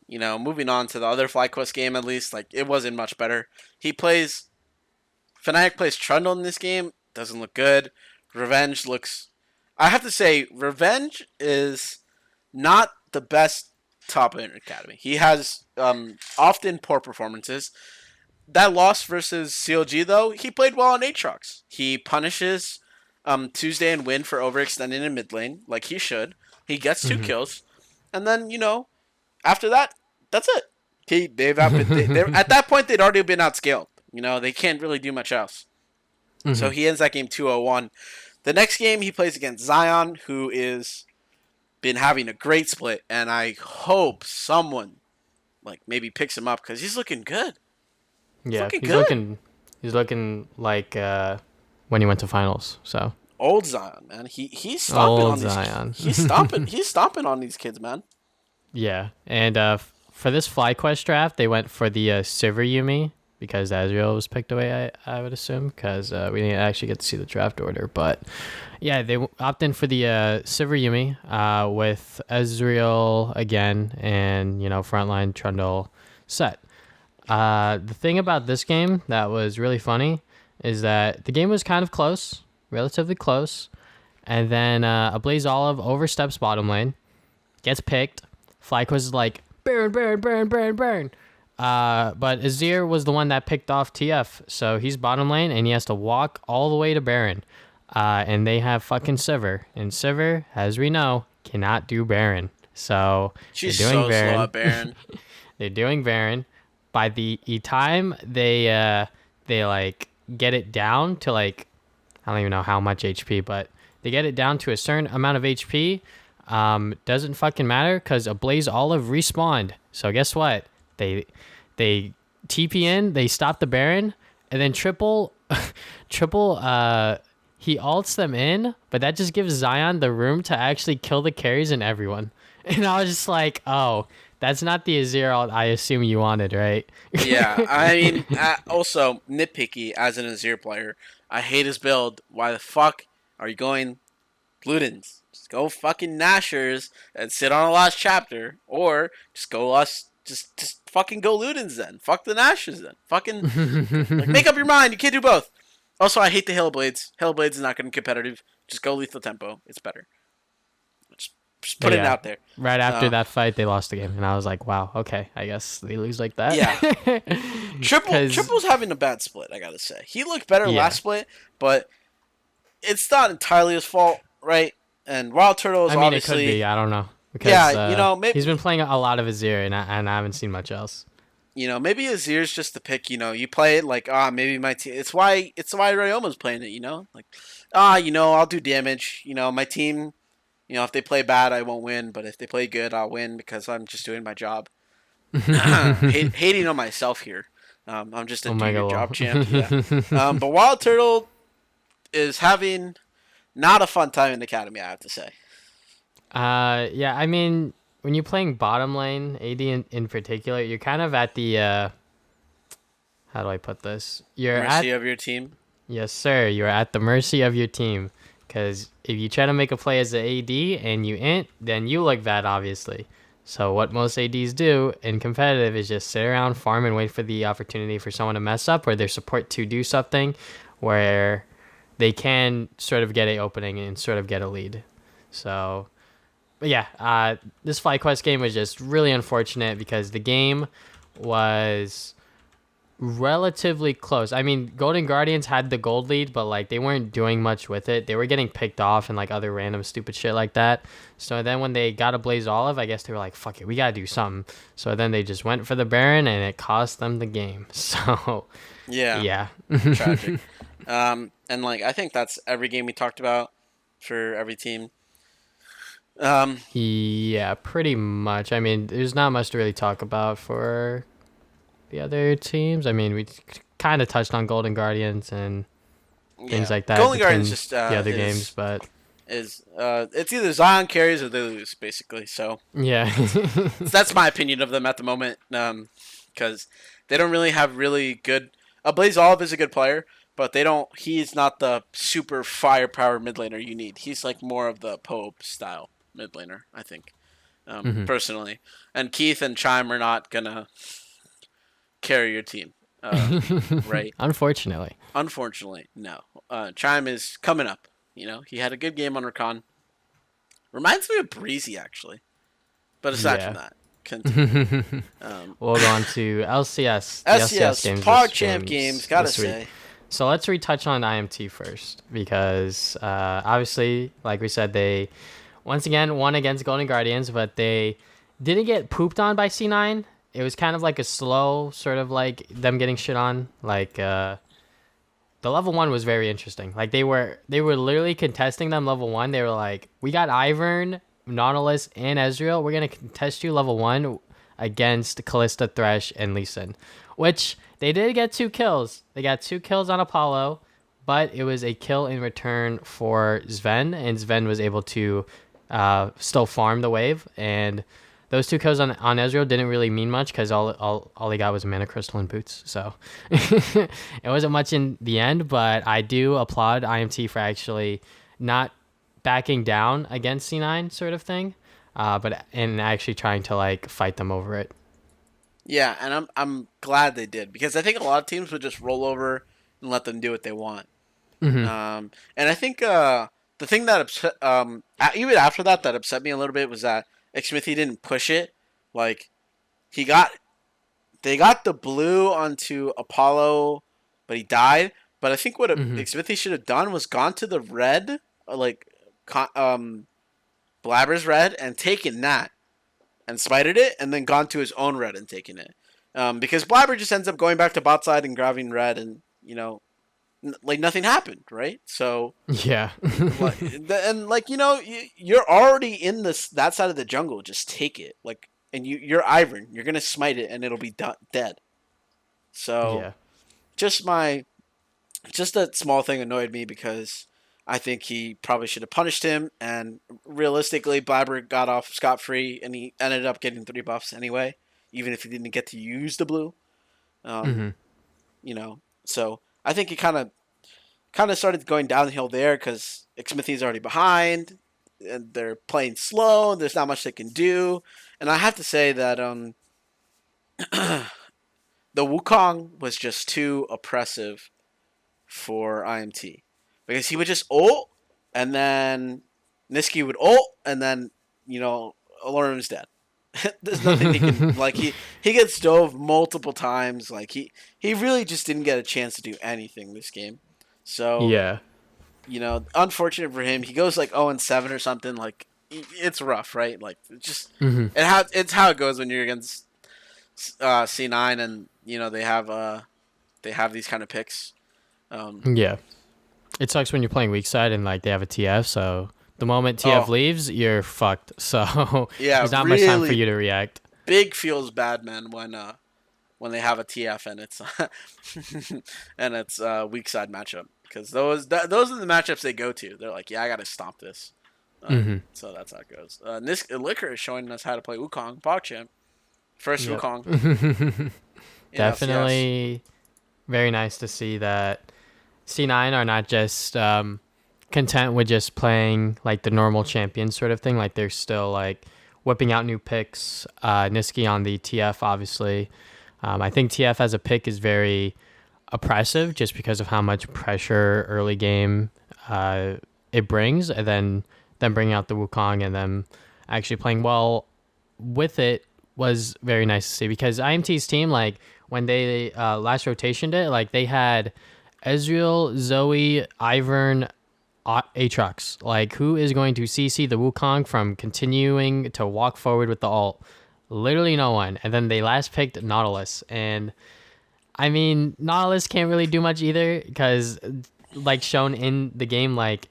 moving on to the other FlyQuest game, at least like it wasn't much better. Fnatic plays Trundle in this game. Doesn't look good. Revenge looks. I have to say, Revenge is not the best top laner academy. He has often poor performances. That loss versus CLG though, he played well on Aatrox. He punishes Tuesday and Win for overextending in mid lane, like he should. He gets 2 kills, and then after that, that's it. At that point they'd already been outscaled. They can't really do much else. So he ends that game 2-0-1. The next game he plays against Zion, who is been having a great split, and I hope someone maybe picks him up because he's looking good. Yeah, he's looking like when he went to finals. So old Zion, man, he's stomping on Zion. He's stomping on these kids, man. Yeah, and for this FlyQuest draft, they went for the Sivir Yumi because Azrael was picked away. I would assume because we didn't actually get to see the draft order, but yeah, they opted in for the Sivir Yumi with Azrael again, and frontline Trundle set. The thing about this game that was really funny is that the game was kind of close, relatively close, and then a Blaze Olive oversteps bottom lane, gets picked. FlyQuest is like, Baron. But Azir was the one that picked off TF, so he's bottom lane, and he has to walk all the way to Baron. And they have fucking Sivir, and Sivir, as we know, cannot do Baron. So she's they're doing so Baron. slow at Baron. They're doing Baron. By the time they get it down to I don't even know how much HP, but they get it down to a certain amount of HP. Doesn't fucking matter because a Blaze Olive respawned. So guess what? They TP in, they stop the Baron, and then triple he ults them in, but that just gives Zion the room to actually kill the carries and everyone. And I was just like, oh, that's not the Azir ult I assume you wanted, right? Yeah, I mean, also nitpicky as an Azir player. I hate his build. Why the fuck are you going Ludens? Just go fucking Nashers and sit on a last chapter, or just go just fucking go Ludens then. Fuck the Nashers then. Fucking make up your mind. You can't do both. Also, I hate the Hellblades. Hellblades is not going to be competitive. Just go lethal tempo. It's better. Just put it out there. Right after that fight, they lost the game, and I was like, "Wow, okay, I guess they lose like that." Yeah, Triple's having a bad split. I gotta say, he looked better last split, but it's not entirely his fault, right? And Wild Turtle is obviously. It could be. I don't know. Because, maybe he's been playing a lot of Azir, and I haven't seen much else. Maybe Azir's just the pick. You play it like maybe my team. It's why Ryoma's playing it. I'll do damage. My team. If they play bad, I won't win. But if they play good, I'll win because I'm just doing my job. Hating on myself here. I'm just a do-your-job champ. Yeah. But Wild Turtle is having not a fun time in the academy, I have to say. Yeah, I mean, when you're playing bottom lane, AD in particular, you're kind of at the, how do I put this? You're mercy of your team? Yes, sir. You're at the mercy of your team. Because if you try to make a play as an AD and you int, then you look bad, obviously. So what most ADs do in competitive is just sit around, farm, and wait for the opportunity for someone to mess up or their support to do something where they can sort of get an opening and sort of get a lead. So, but yeah, this FlyQuest game was just really unfortunate because the game was relatively close. I mean, Golden Guardians had the gold lead, but they weren't doing much with it. They were getting picked off and other random stupid shit like that. So then when they got a Blaze Olive, I guess they were like, fuck it, we gotta do something. So then they just went for the Baron and it cost them the game. So yeah. Tragic. And I think that's every game we talked about for every team. Yeah, pretty much. I mean, there's not much to really talk about for the other teams. I mean, we kind of touched on Golden Guardians and things like that Golden between Guardians just the other games, but it's either Zion carries or they lose basically. So yeah. that's my opinion of them at the moment. Because they don't really have really good. Blaze Olive is a good player, but they don't. He's not the super firepower mid laner you need. He's like more of the Pope style mid laner, I think, personally. And Keith and Chime are not gonna carry your team, right? Unfortunately, no. Chime is coming up. You know, he had a good game on Recon. Reminds me of Breezy, actually. But aside from that, continue. We'll go on to LCS. LCS games. PogChamp games, gotta say. So let's retouch on IMT first, because obviously, like we said, they once again won against Golden Guardians, but they didn't get pooped on by C9. It was kind of like a slow, sort of like them getting shit on. Like the level 1 was very interesting. Like they were literally contesting them level 1. They were like, we got Ivern, Nautilus, and Ezreal. We're gonna contest you level 1 against Callista, Thresh, and Lee Sin, which they did get 2 kills. They got 2 kills on Apollo, but it was a kill in return for Sven, and Sven was able to still farm the wave. And those 2 kills on Ezreal didn't really mean much because all he got was a mana crystal and boots. So it wasn't much in the end, but I do applaud IMT for actually not backing down against C9 sort of thing, and actually trying to like fight them over it. Yeah, and I'm glad they did, because I think a lot of teams would just roll over and let them do what they want. And I think the thing that upset, even after that upset me a little bit was that Xmithy didn't push it. Like they got the blue onto Apollo, but he died. But I think what Xmithy should have done was gone to the red, like Blabber's red, and taken that and smited it, and then gone to his own red and taken it. Because Blabber just ends up going back to bot side and grabbing red, and like nothing happened, right? So yeah, you're already in that side of the jungle. Just take it, like, and you're Ivern. You're gonna smite it, and it'll be dead. So yeah. just that small thing annoyed me, because I think he probably should have punished him, and realistically, Blabber got off scot-free, and he ended up getting 3 buffs anyway, even if he didn't get to use the blue. So I think he kind of started going downhill there, because Xmithy's already behind, and they're playing slow, and there's not much they can do. And I have to say that the Wukong was just too oppressive for IMT. Because he would just ult, and then Niski would ult, and then, Alorim's dead. There's nothing he can, like, he gets dove multiple times. Like, he really just didn't get a chance to do anything this game. So, yeah, unfortunate for him. He goes, like, 0-7 or something. Like, it's rough, right? Like, it's just, it's how it goes when you're against C9, and, they have these kind of picks. Yeah. It sucks when you're playing weak side and like they have a TF, so the moment TF leaves, you're fucked. So there's not much time for you to react. Big feels bad, man, when they have a TF and it's and it's a weak side matchup, because those are the matchups they go to. They're like, yeah, I gotta stomp this. So that's how it goes. Liquor is showing us how to play Wukong PogChamp. First Wukong. Definitely very nice to see that C9 are not just content with just playing like the normal champion sort of thing. Like they're still like whipping out new picks. Niski on the TF, obviously. I think TF as a pick is very oppressive just because of how much pressure early game it brings, and then bringing out the Wukong and then actually playing well with it was very nice to see, because IMT's team, like when they last rotationed it, like they had Ezreal, Zoe, Ivern, Aatrox. Like, who is going to CC the Wukong from continuing to walk forward with the ult? Literally no one. And then they last picked Nautilus. And, I mean, Nautilus can't really do much either, because, like, shown in the game, like,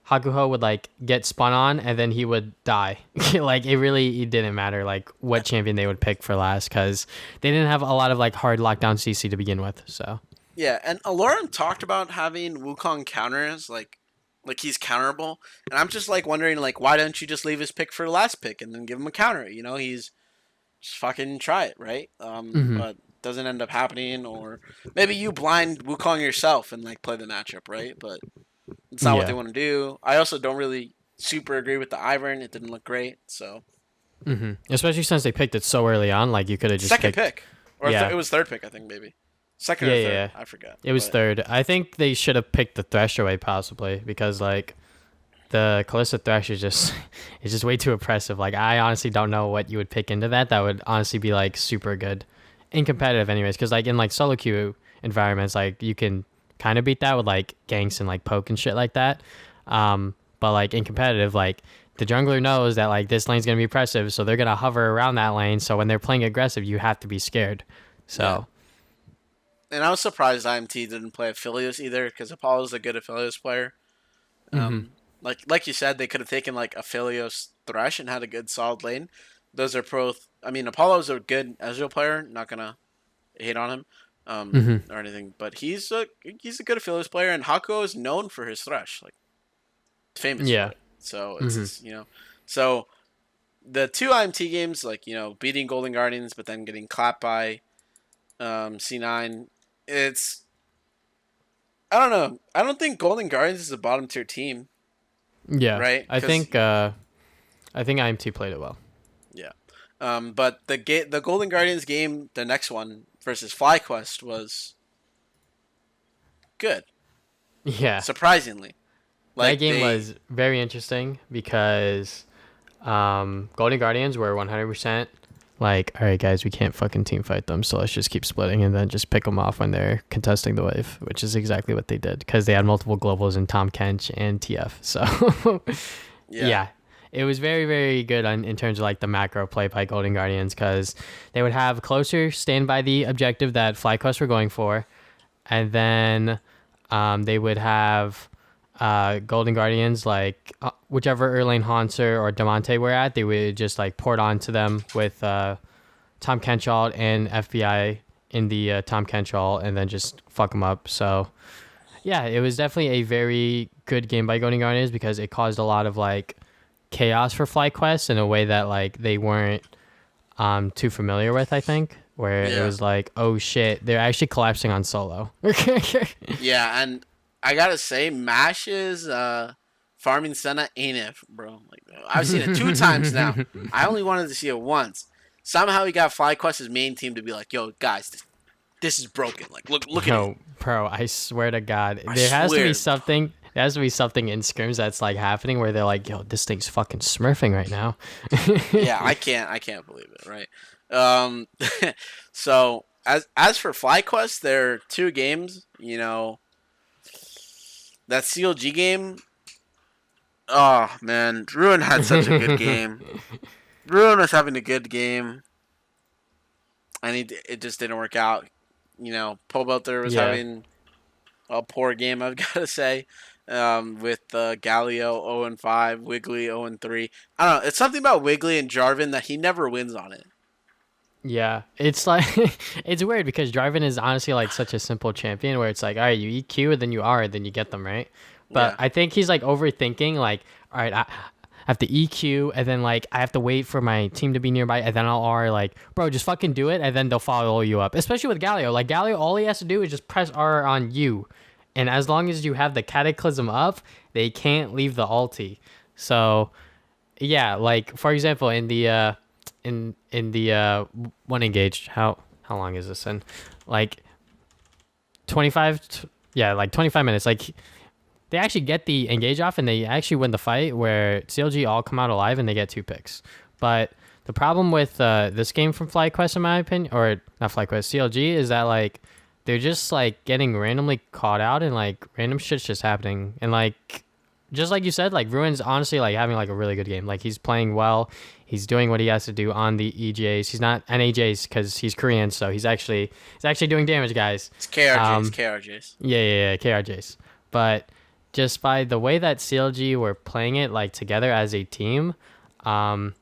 Hakuho would, like, get spun on, and then he would die. Like, it didn't matter, like, what champion they would pick for last, because they didn't have a lot of, like, hard lockdown CC to begin with, so... Yeah, and Aloran talked about having Wukong counters, like he's counterable, and I'm just like wondering, like, why don't you just leave his pick for the last pick and then give him a counter? You know, he's just fucking try it, right? Hmm. But doesn't end up happening, or maybe you blind Wukong yourself and like play the matchup, right? But it's not what they Yeah. want to do. I also don't really super agree with the Ivern. It didn't look great, so Especially since they picked it so early on, like you could have just second picked. pick, or Yeah. it was third pick, I think maybe second Yeah, or yeah, third, yeah. I forget. It was But third. I think they should have picked the Thresh away possibly because like the Kalista Thresh is just is just way too oppressive. Like I honestly don't know what you would pick into that. That would honestly be like super good in competitive, anyways. Because like in like solo queue environments, like you can kind of beat that with like ganks and like poke and shit like that. But like in competitive, like the jungler knows that like this lane's gonna be oppressive, so they're gonna hover around that lane. So when they're playing aggressive, you have to be scared. yeah, So. and I was surprised IMT didn't play Aphelios either because Apollo's a good Aphelios player. Hmm. Like you said, they could have taken like Aphelios Thresh and had a good solid lane. Those are both. I mean, Apollo's a good Ezreal player. Not gonna hate on him, Hmm. or anything. But he's a good Aphelios player, and Hakuo is known for his Thresh, like famous for Yeah. it. So it's Hmm. just, so the two IMT games, like beating Golden Guardians, but then getting clapped by C9. It's I don't know. I don't think Golden Guardians is a bottom tier team, Yeah. right? I Because think I think IMT played it well. yeah. But the Golden Guardians game, the next one versus FlyQuest was good, Yeah. surprisingly. That Like game they, was very interesting because Golden Guardians were 100% like, all right, guys, we can't fucking team fight them, so let's just keep splitting and then just pick them off when they're contesting the wave, which is exactly what they did because they had multiple globals in Tom Kench and TF. So, yeah, yeah, it was very, very good in terms of like the macro play by Golden Guardians because they would have closer stand by the objective that FlyQuest were going for, and then they would have Golden Guardians, like whichever Erlane Haunter or Demonte were at, they would just like pour it onto them with Tom Kenchall and FBI in the Tom Kenchall and then just fuck them up. So yeah, it was definitely a very good game by Golden Guardians because it caused a lot of like chaos for FlyQuest in a way that like they weren't too familiar with, I think. Where it yeah, was like, oh shit, they're actually collapsing on solo. yeah. And I gotta say, Mash's farming Senna ain't it, bro. Like I've seen it two times now. I only wanted to see it once. Somehow he got FlyQuest's main team to be like, "Yo, guys, this is broken. Like, look at it. No, bro, I swear to God, I there has to be swear." something. There has to be something in scrims that's like happening where they're like, "Yo, this thing's fucking smurfing right now." Yeah, I can't believe it, right? Um, so as for FlyQuest, there are two games. That CLG game. Oh man, Ruin had such a good game. Ruin was having a good game, and it just didn't work out. Pobelter was Yeah, having a poor game, I've got to say. With Galio 0-5, Wiggly 0-3. I don't know. It's something about Wiggly and Jarvan that he never wins on it. yeah. It's like it's weird because Jarvan is honestly like such a simple champion where it's like, all right, you EQ and then you R and then you get them right. But Yeah, I think he's like overthinking. Like, all right, I have to EQ and then like I have to wait for my team to be nearby and then I'll R. Like, bro, just fucking do it and then they'll follow you up. Especially with Galio. Like Galio, all he has to do is just press R on you, and as long as you have the Cataclysm up, they can't leave the ulti. So yeah, like for example, in the one engaged, how long is this in? Like 25, yeah, like 25 minutes. Like they actually get the engage off and they actually win the fight where CLG all come out alive and they get 2 picks. But the problem with this game from FlyQuest, in my opinion, or not FlyQuest, CLG, is that like they're just like getting randomly caught out and like random shit's just happening. And like, just like you said, like Ruin's honestly like having like a really good game. Like he's playing well. He's doing what he has to do on the EJs. He's not NAJs because he's Korean, so he's actually doing damage, guys. it's KRJs, Um, KRJs. yeah, KRJs. But just by the way that CLG were playing it like together as a team, um,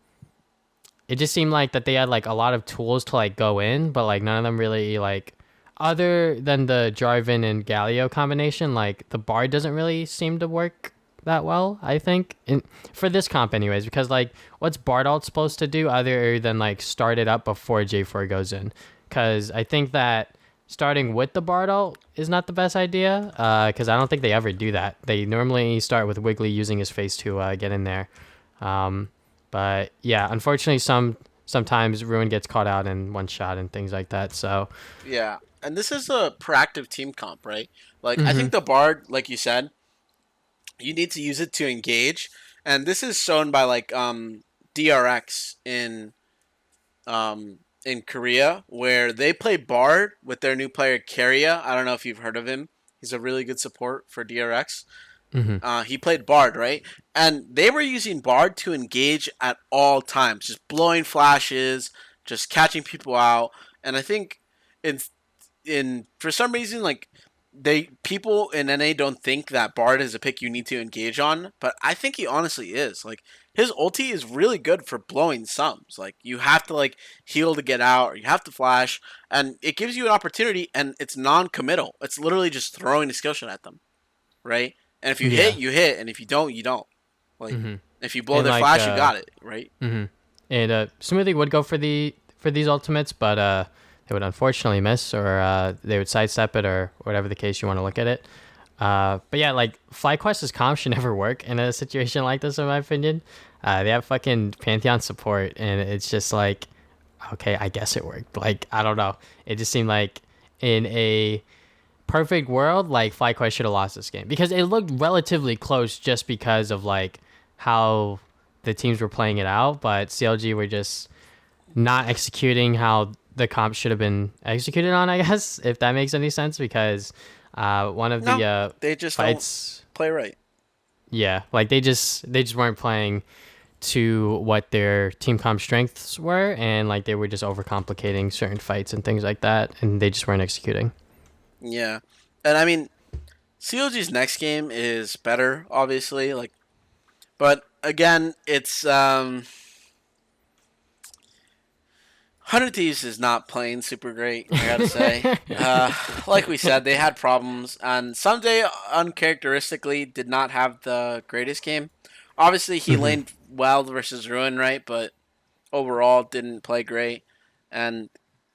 it just seemed like that they had like a lot of tools to like go in, but like none of them really like other than the Jarvan and Galio combination, like the Bard doesn't really seem to work that well, I think, for this comp anyways, because like what's Bard ult supposed to do other than like start it up before J4 goes in? Because I think that starting with the Bard ult is not the best idea, because I don't think they ever do that. They normally start with Wiggly using his face to get in there. Um, but yeah, unfortunately, sometimes Ruin gets caught out in one shot and things like that. So, Yeah, and this is a proactive team comp, right? Like I hmm think the Bard, like you said, you need to use it to engage, and this is shown by like DRX in Korea, where they play Bard with their new player Keria. I don't know if you've heard of him. He's a really good support for DRX. hmm He played Bard, right? And they were using Bard to engage at all times, just blowing flashes, just catching people out. And I think in for some reason, like they people in NA don't think that Bard is a pick you need to engage on, but I think he honestly is. Like his ulti is really good for blowing sums. Like you have to like heal to get out, or you have to flash, and it gives you an opportunity, and it's non-committal. It's literally just throwing a skill shot at them, right? And if you hit, yeah, you hit, and if you don't, you don't. Like hmm if you blow and their like flash, you got it, right? hmm and Smoothie would go for these ultimates, but they would unfortunately miss, or they would sidestep it, or whatever the case you want to look at it. But yeah, like FlyQuest's comp should never work in a situation like this, in my opinion. They have fucking Pantheon support, and it's just like, okay, I guess it worked. Like, I don't know. It just seemed like in a perfect world, like FlyQuest should have lost this game because it looked relatively close just because of like how the teams were playing it out. But CLG were just not executing how the comp should have been executed on, I guess, if that makes any sense, because one of No, the they just don't fights, play right. yeah, like they just weren't playing to what their team comp strengths were, and like they were just overcomplicating certain fights and things like that, and they just weren't executing. Yeah, and I mean, COG's next game is better, obviously. Like, but again, it's 100 Thieves is not playing super great. I gotta say, like we said, they had problems, and Someday uncharacteristically did not have the greatest game. Obviously, he hmm laned well versus Ruin, right? But overall, didn't play great. And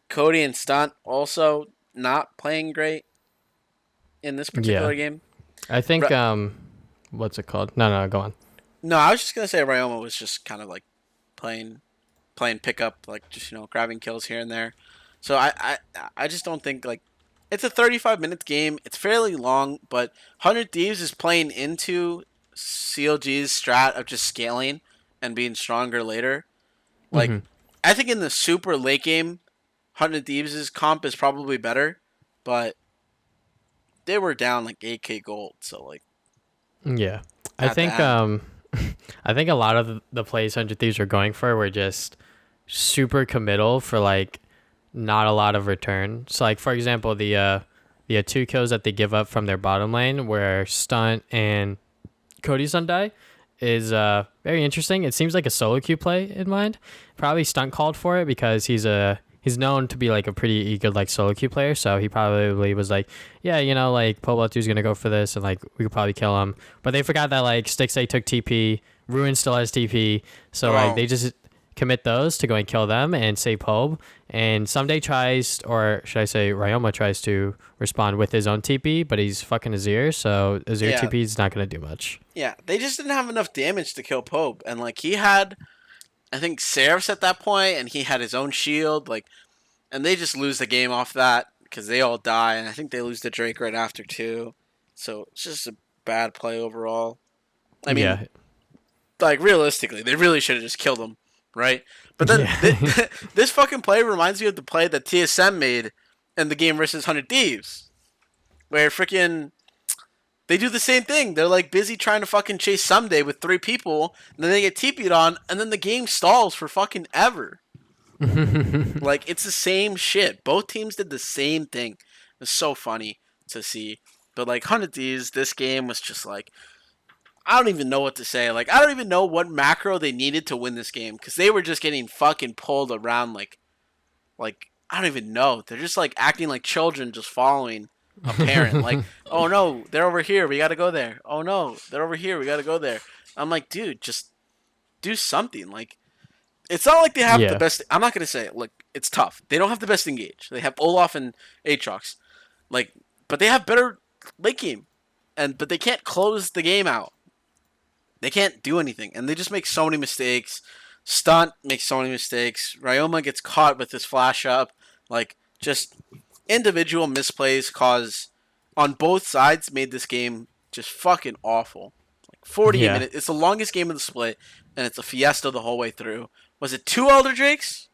Cody and Stunt also not playing great in this Yeah, particular game. I think Ra- what's it called? No, no, go on. no, I was just gonna say Ryoma was just kind of like playing pickup, like just grabbing kills here and there. So I just don't think like it's a 35 minute game. It's fairly long, but 100 Thieves is playing into CLG's strat of just scaling and being stronger later. Like hmm I think in the super late game, 100 Thieves' comp is probably better, but they were down like 8k gold, so like Yeah, I at the think end. I think a lot of the plays Hundred Thieves were going for were just super committal for like not a lot of return. So like for example, the two kills that they give up from their bottom lane where Stunt and Cody Sundai is very interesting. It seems like a solo queue play in mind. Probably Stunt called for it because he's known to be like a pretty good like solo queue player. So he probably was like, yeah, like Pobatu's gonna go for this and like we could probably kill him. But they forgot that like Stixay took TP, Ruin still has TP, so like Oh they just commit those to go and kill them and save Pobe. And Someday tries, or should I say, Ryoma tries to respond with his own TP, but he's fucking Azir, so Azir yeah, TP is not gonna do much. yeah. They just didn't have enough damage to kill Pope, and like he had, I think Seraphs at that point, and he had his own shield, like, and they just lose the game off that because they all die, and I think they lose the Drake right after too. So it's just a bad play overall. I mean, Yeah, like realistically, they really should have just killed him, right? But then yeah, this fucking play reminds me of the play that TSM made in the game versus 100 Thieves, where freaking they do the same thing. They're like busy trying to fucking chase Someday with three people, and then they get TP'd on, and then the game stalls for fucking ever. Like it's the same shit. Both teams did the same thing. It's so funny to see. But like 100 Thieves, this game was just like I don't even know what to say. Like I don't even know what macro they needed to win this game because they were just getting fucking pulled around like I don't even know. They're just like acting like children, just following a parent. Like, oh no, they're over here. We got to go there. Oh no, they're over here. We got to go there. I'm like, dude, just do something. Like, it's not like they have the Yeah. best. I'm not gonna say it. Look, it's tough. They don't have the best engage. They have Olaf and Aatrox, like, but they have better late game, but they can't close the game out. They can't do anything, and they just make so many mistakes. Stunt makes so many mistakes. Ryoma gets caught with his flash up. Like, just individual misplays cause on both sides made this game just fucking awful. Like 48 Yeah. minutes. It's the longest game of the split, and it's a fiesta the whole way through. Was it 2 Elder Drakes?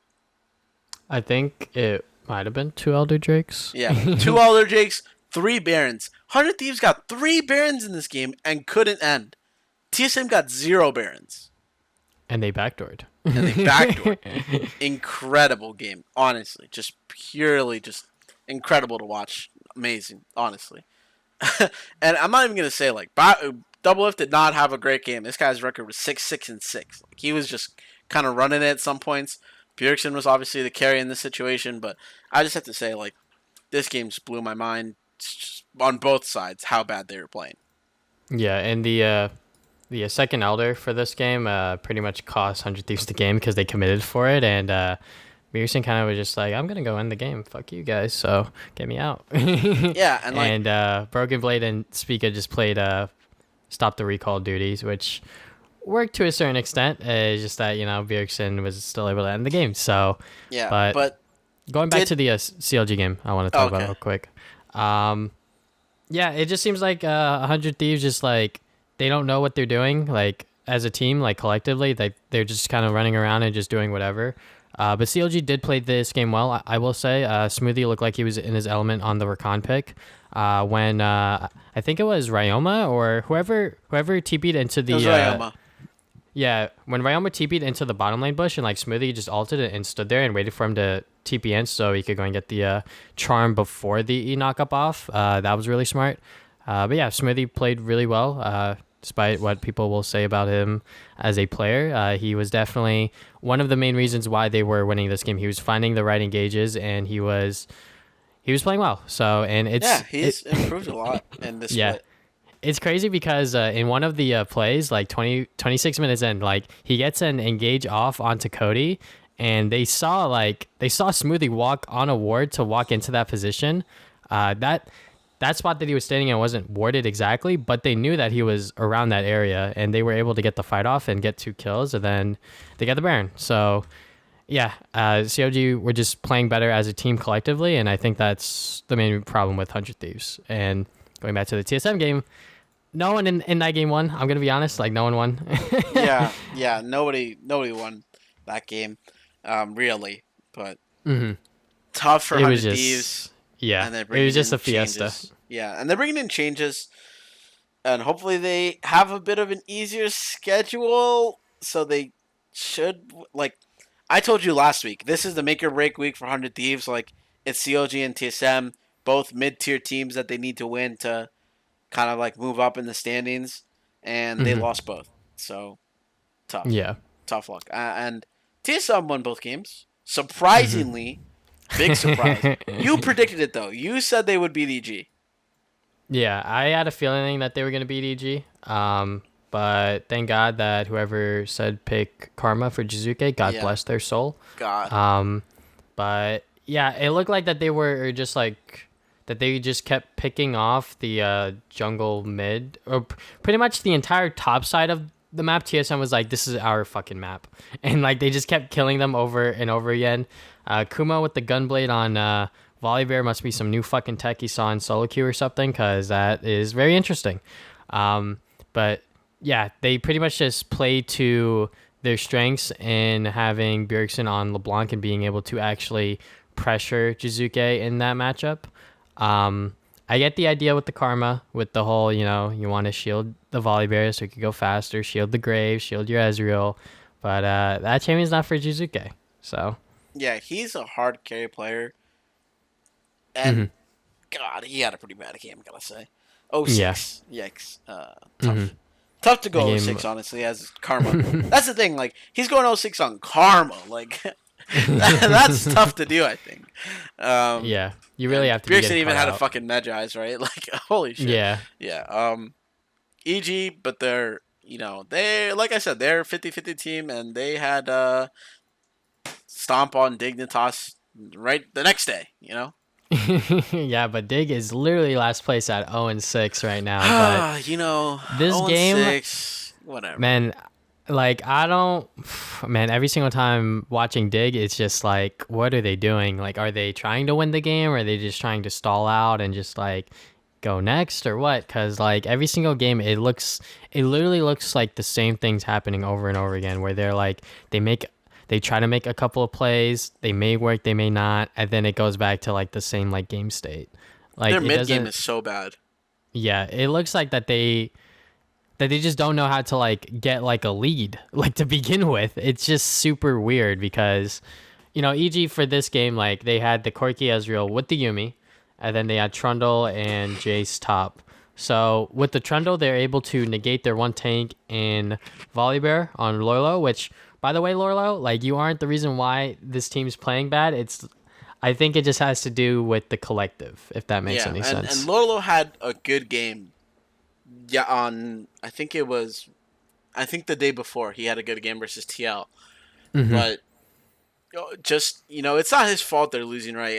I think it might have been 2 Elder Drakes. Yeah, 2 Elder Drakes, 3 Barons. 100 Thieves got 3 Barons in this game and couldn't end. TSM got 0 Barons. And they backdoored. And they backdoored. Incredible game, honestly. Just purely just incredible to watch. Amazing, honestly. And I'm not even going to say, like, Double F did not have a great game. This guy's record was 6-6-6. Like, he was just kind of running it at some points. Bjergsen was obviously the carry in this situation, but I just have to say, like, this game just blew my mind just on both sides how bad they were playing. Yeah, and the second Elder for this game pretty much cost 100 Thieves the game because they committed for it, and Bjergsen kind of was just like, I'm going to go end the game. Fuck you guys, so get me out. Yeah, and like... And Broken Blade and Spica just played Stop the Recall duties, which worked to a certain extent. It's just that, Bjergsen was still able to end the game. So, yeah, but going back to the CLG game, I want to talk about real quick. Yeah, it just seems like 100 Thieves just like they don't know what they're doing. Like as a team, like collectively, they're just kind of running around and just doing whatever. But CLG did play this game well, I will say. Smoothie looked like he was in his element on the Rakan pick. When I think it was Ryoma or whoever TP'd into the... It was Ryoma. Yeah, when Ryoma TP'd into the bottom lane bush and like Smoothie just ulted it and stood there and waited for him to TP in so he could go and get the charm before the E knock-up off. That was really smart. But yeah, Smoothie played really well. Despite what people will say about him as a player, he was definitely one of the main reasons why they were winning this game. He was finding the right engages and he was playing well. So he's improved a lot in this split. It's crazy because in one of the plays, like 26 minutes in, like he gets an engage off onto Cody, and they saw Smoothie walk on a ward to walk into that position. That spot that he was standing in wasn't warded exactly, but they knew that he was around that area, and they were able to get the fight off and get 2 kills, and then they got the Baron. So, yeah, COG were just playing better as a team collectively, and I think that's the main problem with 100 Thieves. And going back to the TSM game, no one in that game won. I'm going to be honest, like no one won. yeah, nobody won that game, really, but tough for 100 Thieves. Yeah, and it was just a fiesta. Changes. Yeah, and they're bringing in changes, and hopefully they have a bit of an easier schedule, so they should, like, I told you last week, this is the make or break week for 100 Thieves. Like, it's COG and TSM, both mid-tier teams that they need to win to kind of, like, move up in the standings, and they lost both, so tough. Yeah. Tough luck. And TSM won both games, surprisingly. Big surprise. You predicted it, though. You said they would beat EG. Yeah, I had a feeling that they were going to beat EG. But thank God that whoever said pick Karma for Jizuke, God bless their soul. God. But yeah, it looked like that they were just like... that they just kept picking off the jungle mid. Or pretty much the entire top side of the map. TSM was like, this is our fucking map. And like they just kept killing them over and over again. Kuma with the gunblade on Volibear must be some new fucking tech he saw in solo queue or something, because that is very interesting. But yeah, they pretty much just play to their strengths in having Bjergsen on LeBlanc and being able to actually pressure Jizuke in that matchup. I get the idea with the Karma, with the whole, you want to shield the Volibear so you can go faster, shield the Grave, shield your Ezreal, but that champion's not for Jizuke, so... Yeah, he's a hard carry player. And, God, he had a pretty bad game, I gotta say. 06. Yeah. Yikes. Tough. Tough to go 06, honestly, as Karma. That's the thing, like, he's going 06 on Karma. Like, That's tough to do, I think. Yeah, you really And have to be Pearson getting even caught had a out. fucking Magi's, right? Like, holy shit. Yeah. Yeah. EG, but they're, they like I said, they're 50-50 team, and they had stomp on Dignitas right the next day. Yeah, but Dig is literally last place at 0 and 6 right now. But this 0 game, 6, whatever. man, like I don't, man. Every single time watching Dig, it's just like, what are they doing? Like, are they trying to win the game, or are they just trying to stall out and just like go next, or what? Because like every single game, it literally looks like the same things happening over and over again, where they're like they try to make a couple of plays, they may work, they may not, and then it goes back to like the same like game state. Their Like it mid game doesn't. is so bad. Yeah, it looks like that they just don't know how to like get like a lead like to begin with. It's just super weird because EG for this game, like they had the Corki Ezreal with the Yumi, and then they had Trundle and Jace top. So with the Trundle, they're able to negate their one tank in Volibear on Lorlo, which by the way, Lorlo, like you aren't the reason why this team's playing bad. I think it just has to do with the collective, if that makes Yeah, any and sense. Lolo had a good game. Yeah, I think the day before he had a good game versus TL, Mm-hmm. but just it's not his fault they're losing, right?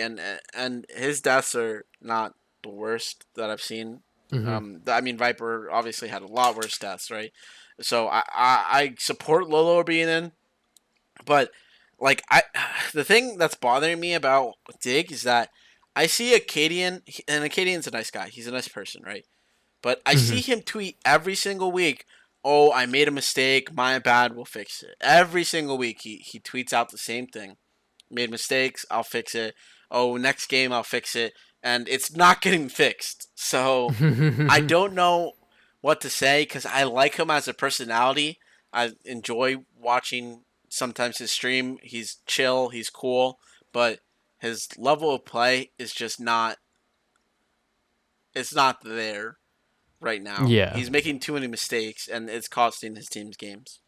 And his deaths are not the worst that I've seen. Mm-hmm. I mean, Viper obviously had a lot worse deaths, right? So I support Lolo being in, but like the thing that's bothering me about Dig is that I see Acadian, and Acadian's a nice guy. He's a nice person, right? But I Mm-hmm. see him tweet every single week, "Oh, I made a mistake. My bad. We'll fix it." Every single week, he tweets out the same thing: "Made mistakes. I'll fix it. Oh, next game I'll fix it." And it's not getting fixed. So I don't know what to say because I like him as a personality. I enjoy watching sometimes his stream. He's chill. He's cool, but his level of play is just not. It's not there right now. Yeah. He's making too many mistakes, and it's costing his team's games.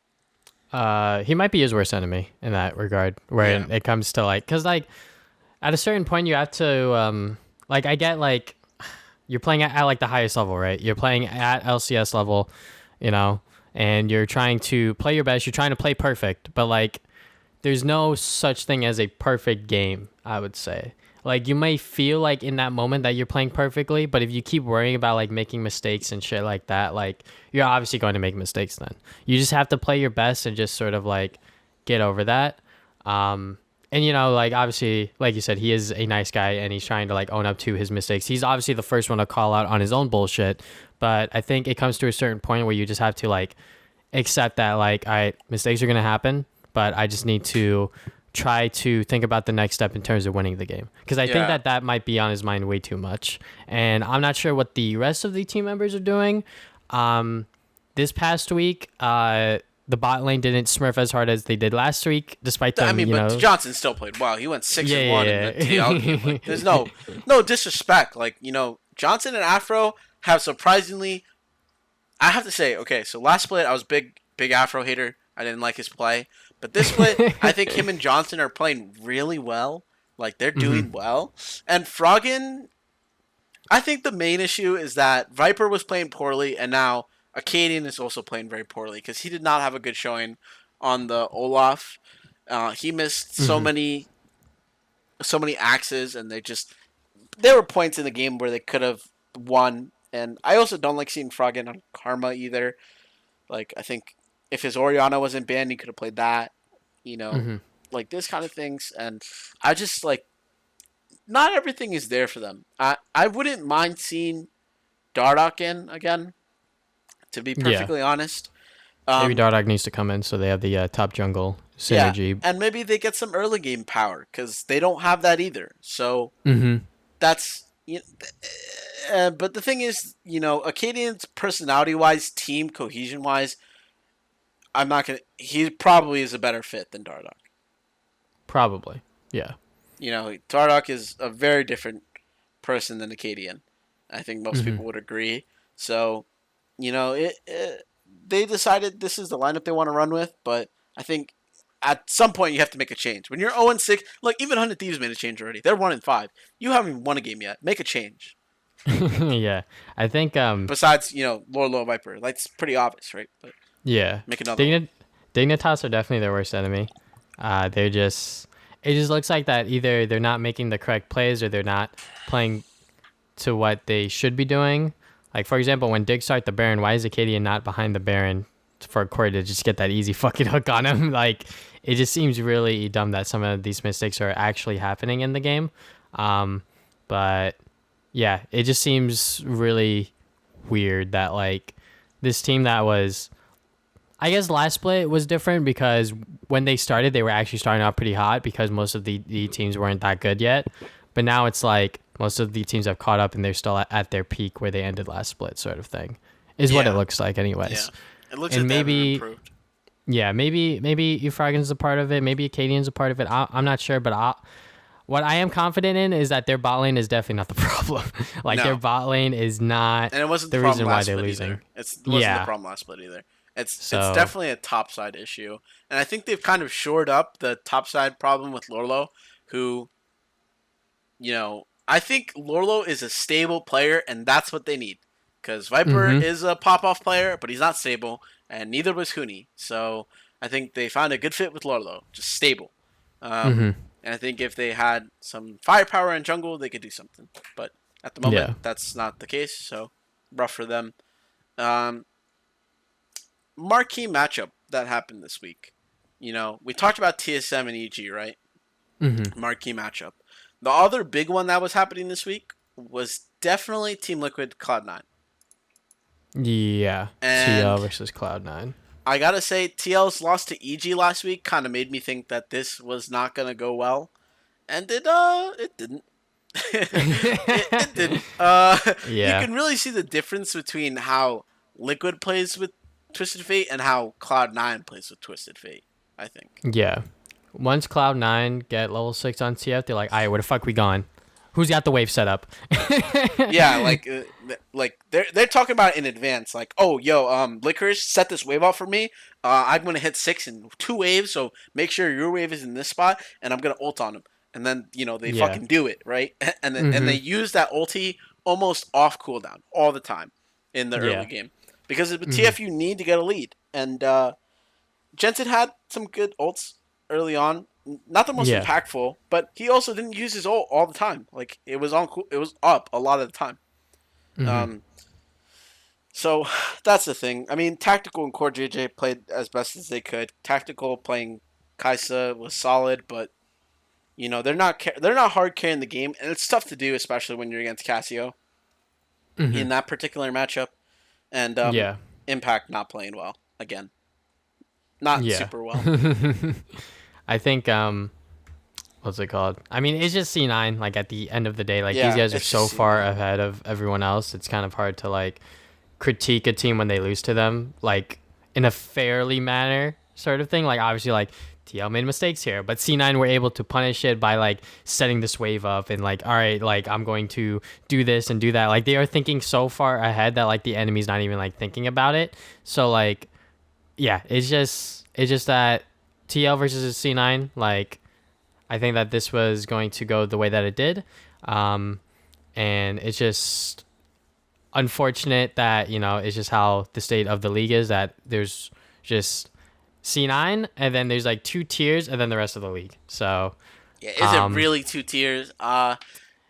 He might be his worst enemy in that regard, where Yeah, it comes to like, cause like at a certain point you have to like I get like you're playing at like the highest level, right? You're playing at LCS level, you know, and you're trying to play your best. You're trying to play perfect, but like there's no such thing as a perfect game, I would say. Like you may feel like in that moment that you're playing perfectly, but if you keep worrying about like making mistakes and shit like that, like you're obviously going to make mistakes then. You just have to play your best and just sort of like get over that. And like obviously, like you said, he is a nice guy and he's trying to like own up to his mistakes. He's obviously the first one to call out on his own bullshit, but I think it comes to a certain point where you just have to like accept that like, all right, mistakes are gonna happen, but I just need to try to think about the next step in terms of winning the game because I think yeah. that might be on his mind way too much, and I'm not sure what the rest of the team members are doing. This past week, the bot lane didn't smurf as hard as they did last week, despite I them, mean, but Johnson still played well. He went 6-1 in yeah, the TL game. yeah, Like, there's no disrespect. Like Johnson and Afro have surprisingly. I have to say, okay, so last split I was big Afro hater. I didn't like his play, but this split I think him and Johnson are playing really well. Like they're hmm doing well, and Froggen. I think the main issue is that Viper was playing poorly, and now Acadian is also playing very poorly because he did not have a good showing on the Olaf. He missed hmm so many axes, and there were points in the game where they could have won. And I also don't like seeing Froggen on Karma either. Like I think if his Oriana wasn't banned, he could have played that. You know, hmm like this kind of things, and I just like not everything is there for them. I wouldn't mind seeing Dardoch in again, to be yeah. perfectly honest. Maybe Um, Dardoch needs to come in so they have the top jungle yeah, synergy. and maybe they get some early game power because they don't have that either. So hmm that's but the thing is, Acadian's personality wise, team cohesion wise, I'm not gonna. He probably is a better fit than Dardoch. Probably, yeah. Dardoch is a very different person than Acadian. I think most hmm people would agree. So, they decided this is the lineup they want to run with, but I think at some point you have to make a change. When you're 0-6, like even 100 Thieves made a change already. They're 1-5. You haven't even won a game yet. Make a change. Yeah, I think Besides, Lord Viper, that's pretty obvious, right? But yeah, make another one. Dignitas are definitely their worst enemy. They're just it just looks like that either they're not making the correct plays or they're not playing to what they should be doing. Like for example, when Dig start the Baron, why is Acadian not behind the Baron for Corey to just get that easy fucking hook on him? Like it just seems really dumb that some of these mistakes are actually happening in the game. But yeah, it just seems really weird that like this team that was I guess last split was different because when they started, they were actually starting out pretty hot because most of the teams weren't that good yet. But now it's like most of the teams have caught up and they're still at their peak where they ended last split, sort of thing, is what it looks like, anyways. Yeah, it looks And like they haven't maybe, improved. yeah, maybe Euphragan's a part of it, maybe Acadian's a part of it. I'm not sure, but what I am confident in is that their bot lane is definitely not the problem. Like No. their bot lane is not And it wasn't the the reason problem why last they're split losing. either. It wasn't the Yeah. problem last split either. It's So definitely a topside issue, and I think they've kind of shored up the topside problem with Lorlo, who, I think Lorlo is a stable player, and that's what they need, because Viper mhm. is a pop-off player, but he's not stable, and neither was Huni. So I think they found a good fit with Lorlo, just stable. Mhm. And I think if they had some firepower in jungle, they could do something. But at the moment, Yeah. that's not the case, so rough for them. Um, Marquee matchup that happened this week. We talked about TSM and EG, right? Mhm. Marquee matchup. The other big one that was happening this week was definitely Team Liquid Cloud9. Yeah. TL And versus Cloud9. I gotta say, TL's loss to EG last week kind of made me think that this was not gonna go well, and it didn't. it didn't. You Yeah. can really see the difference between how Liquid plays with Twisted Fate and how Cloud9 plays with Twisted Fate, I think. Yeah. Once Cloud9 get level 6 on TF, they're like, all right, where the fuck we going? Who's got the wave set up? Yeah, like they're talking about it in advance. Like, oh, yo, Licorice, set this wave up for me. I'm gonna hit 6 in 2 waves, so make sure your wave is in this spot, and I'm gonna ult on him. And then they Yeah. fucking do it, right? And they Mhm. use that ulti almost off cooldown all the time in the early Yeah. game, because with Mhm. TF you need to get a lead. And Jensen had some good ults early on. Not the most Yeah. impactful, but he also didn't use his ult all the time. Like it was on, it was up a lot of the time. Mhm. Um, so that's the thing. I mean, Tactical and Core JJ played as best as they could. Tactical playing Kaisa was solid, but they're not hard carrying the game, and it's tough to do, especially when you're against Casio Mhm. in that particular matchup. And Yeah. Impact not playing well again, not Yeah. super well. I think what's it called? I mean, it's just C9 like at the end of the day, like these Yeah, guys are it's so just far C9. ahead of everyone else. It's kind of hard to like critique a team when they lose to them like in a fairly manner sort of thing. Like obviously like TL made mistakes here, but C9 were able to punish it by like setting this wave up and like, all right, like I'm going to do this and do that. Like they are thinking so far ahead that like the enemy's not even like thinking about it. So like yeah, it's just that TL versus C9, like I think that this was going to go the way that it did. Um and it's just unfortunate that it's just how the state of the league is, that there's just C9 and then there's like two tiers and then the rest of the league. So Yeah, is it um really 2 tiers? I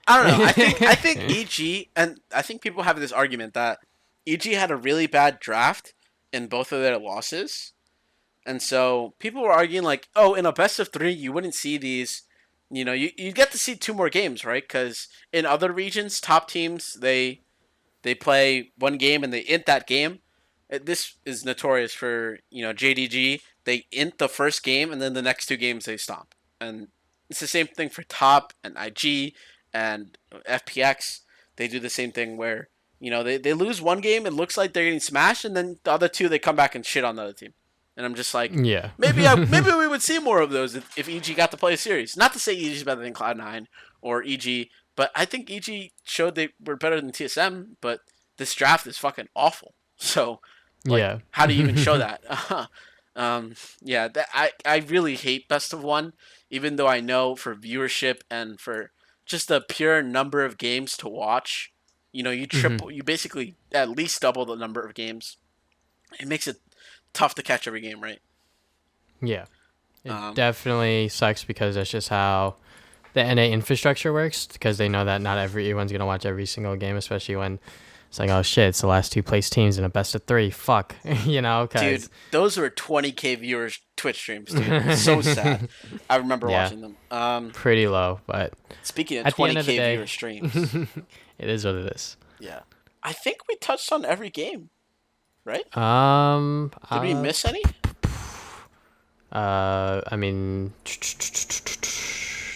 don't know. I think EG, and I think people have this argument that EG had a really bad draft in both of their losses, and so people were arguing like, oh, in a best of 3, you wouldn't see these. You get to see 2 more games, right? Because in other regions, top teams they play one game and they int that game. This is notorious for JDG. They int the first game and then the next 2 games they stomp. And it's the same thing for top and IG and FPX. They do the same thing where they lose one game. It looks like they're getting smashed, and then the other 2 they come back and shit on the other team. And I'm just like, yeah. maybe we would see more of those if EG got to play a series. Not to say EG is better than Cloud9 or EG, but I think EG showed they were better than TSM. But this draft is fucking awful. So, like, Yeah. how do you even show that? Yeah, I really hate best of one, even though I know for viewership and for just the pure number of games to watch, Hmm. you basically at least double the number of games. It makes it tough to catch every game, right? Yeah, it Um, definitely sucks because that's just how the NA infrastructure works. Because they know that not everyone's gonna watch every single game, especially when it's like, oh shit, it's the last two place teams in a best of three. Fuck, dude, because those were 20K viewers Twitch streams, dude. So sad. I remember yeah, watching them. pretty low. But Speaking of at the end of the 20K day, viewer streams, it is what it is. yeah, I think we touched on every game, right? Um, Did we uh, miss any? I mean,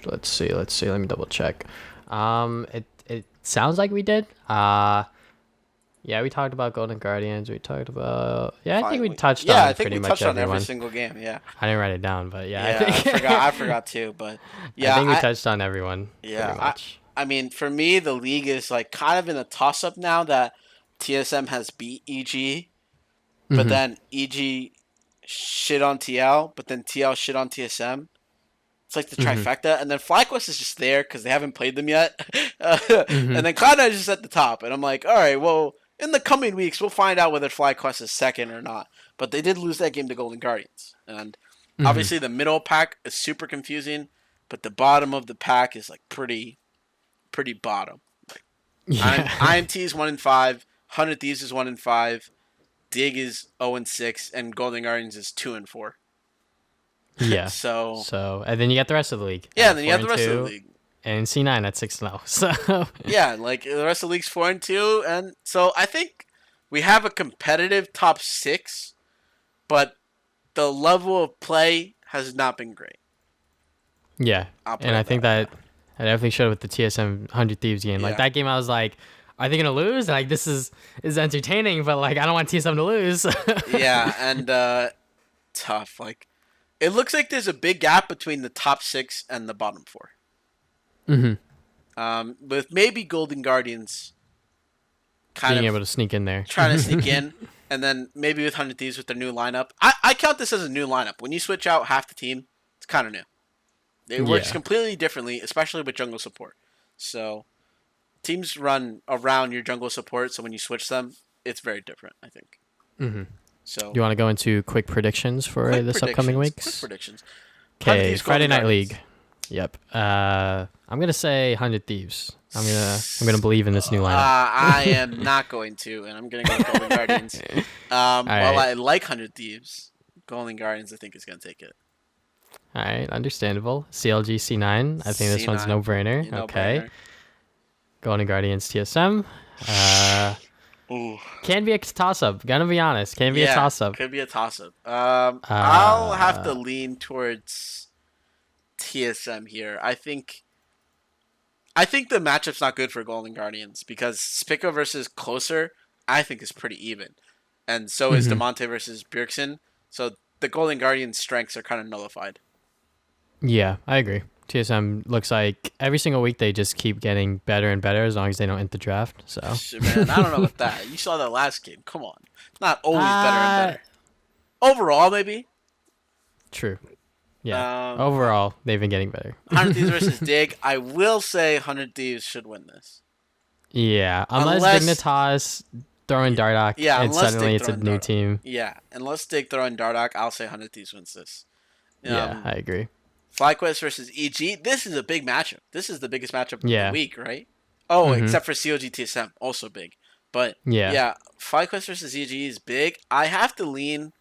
let's see. Let me double check. It sounds like we did. Yeah, we talked about Golden Guardians. We talked about I think we Finally. touched Yeah, I on think pretty we much touched on every everyone. single game. Yeah. I didn't write it down, but yeah, I Yeah, I think forgot. I forgot too, but I yeah, think we touched on everyone pretty yeah. much. I mean, for me, the league is like kind of in a toss up now that TSM has beat EG, but Hmm. then EG shit on TL, but then TL shit on TSM. It's like the Hmm. trifecta, and then FlyQuest is just there because they haven't played them yet, Hmm. and then Cloud9 is just at the top. And I'm like, all right, well, in the coming weeks, we'll find out whether FlyQuest is second or not. But they did lose that game to Golden Guardians, and Hmm. obviously the middle pack is super confusing, but the bottom of the pack is like pretty bottom. Yeah. IMT is 1-5, 100 Thieves is 1-5, Dig is 0-6, and Golden Guardians is 2-4. Yeah. So So and then you got the rest of the league yeah, and at then you four have the and rest of the two, league. and C9 at 6-0. So Yeah, like the rest of the league's 4-2, and so I think we have a competitive top six, but the level of play has not been great. yeah, I'll put and I it think that way. that I definitely showed with the TSM 100 Thieves game. Like Yeah, that game, I was like, are they gonna lose? Like this is entertaining, but like I don't want TSM to lose. yeah, and tough. Like it looks like there's a big gap between the top six and the bottom four. Hmm. With maybe Golden Guardians kind Being of able to sneak in there. trying to sneak in, and then maybe with 100 Thieves with their new lineup. I count this as a new lineup. When you switch out half the team, it's kind of new. It works Yeah. completely differently, especially with jungle support. So teams run around your jungle support, so when you switch them, it's very different, I think. Hmm. So You want to go into quick predictions for quick this upcoming predictions. Quick weeks? predictions. 100 Okay, Thieves Golden Friday Night Guardians. League. Yep. I'm gonna say 100 Thieves. I'm gonna believe in this new lineup. I am not going to, and I'm gonna go with Golden Guardians. All While right. I like 100 Thieves, Golden Guardians I think is gonna take it. All right, understandable. CLG C9. I think this one's no C9, brainer. no Okay. brainer. Golden Guardians TSM. Uh, Ooh. can be a toss up. Gonna be honest. Can be a Yeah, toss up. could be a toss up. I'll have to Uh, lean towards TSM here. I think the matchup's not good for Golden Guardians because Spica versus Closer, I think is pretty even, and so is mhm. Demonte versus Bjergsen. So the Golden Guardians' strengths are kind of nullified. Yeah, I agree. TSM looks like every single week they just keep getting better and better as long as they don't hit the draft. So, Shit, man, I don't know about that. You saw that last game. Come on, not always better and uh, better. Overall, maybe. true. Yeah. Um, Overall, they've been getting better. 100 Thieves versus Dig. I will say 100 Thieves should win this. Yeah, unless Unless, Dignitas throw in Dardock yeah, and unless suddenly Dig it's a throwing new Dardock. team. Yeah, unless Dig throwing Dardock, I'll say 100 Thieves wins this. Yeah, Um, I agree. FlyQuest versus EG. This is a big matchup. This is the biggest matchup of the Yeah. week, right? Oh, Mhm. except for COG TSM, also big. But Yeah. yeah, FlyQuest versus EG is big. I have to lean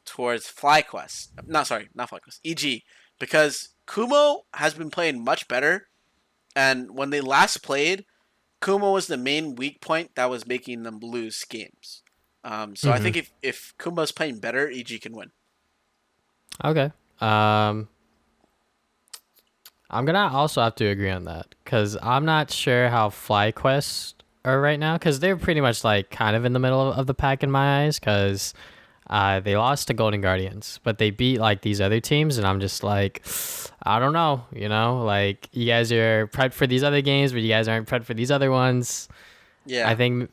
towards FlyQuest. No, sorry, not FlyQuest. EG, because Kumo has been playing much better, and when they last played, Kumo was the main weak point that was making them lose games. So I think Mhm. if Kumo's playing better, EG can win. Okay. Um I'm gonna also have to agree on that because I'm not sure how FlyQuest are right now because they're pretty much like kind of in the middle of the pack in my eyes because they lost to Golden Guardians, but they beat like these other teams, and I'm just like, I don't know, like you guys are prepped for these other games, but you guys aren't prepped for these other ones. I Yeah. think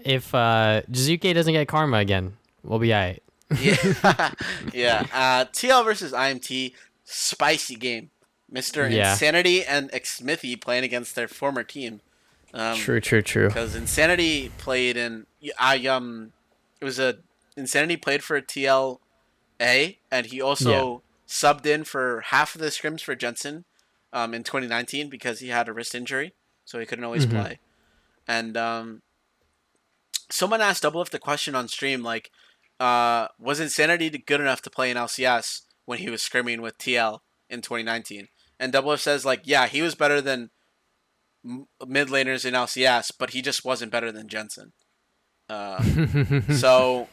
if Jizuke doesn't get karma again, we'll be alright. Yeah, yeah. TL versus IMT, spicy game. Mister Yeah. Insanity and Xmithy playing against their former team. True, true, true. Because Insanity played in it was a Insanity played for TLA, and he Yeah. also subbed in for half of the scrims for Jensen, in 2019 because he had a wrist injury, so he couldn't always Hmm. play. And someone asked Double F the question on stream, like, was Insanity good enough to play in LCS when he was scrimming with TL in 2019? And Double F says, like, yeah, he was better than mid laners in LCS, but he just wasn't better than Jensen. So,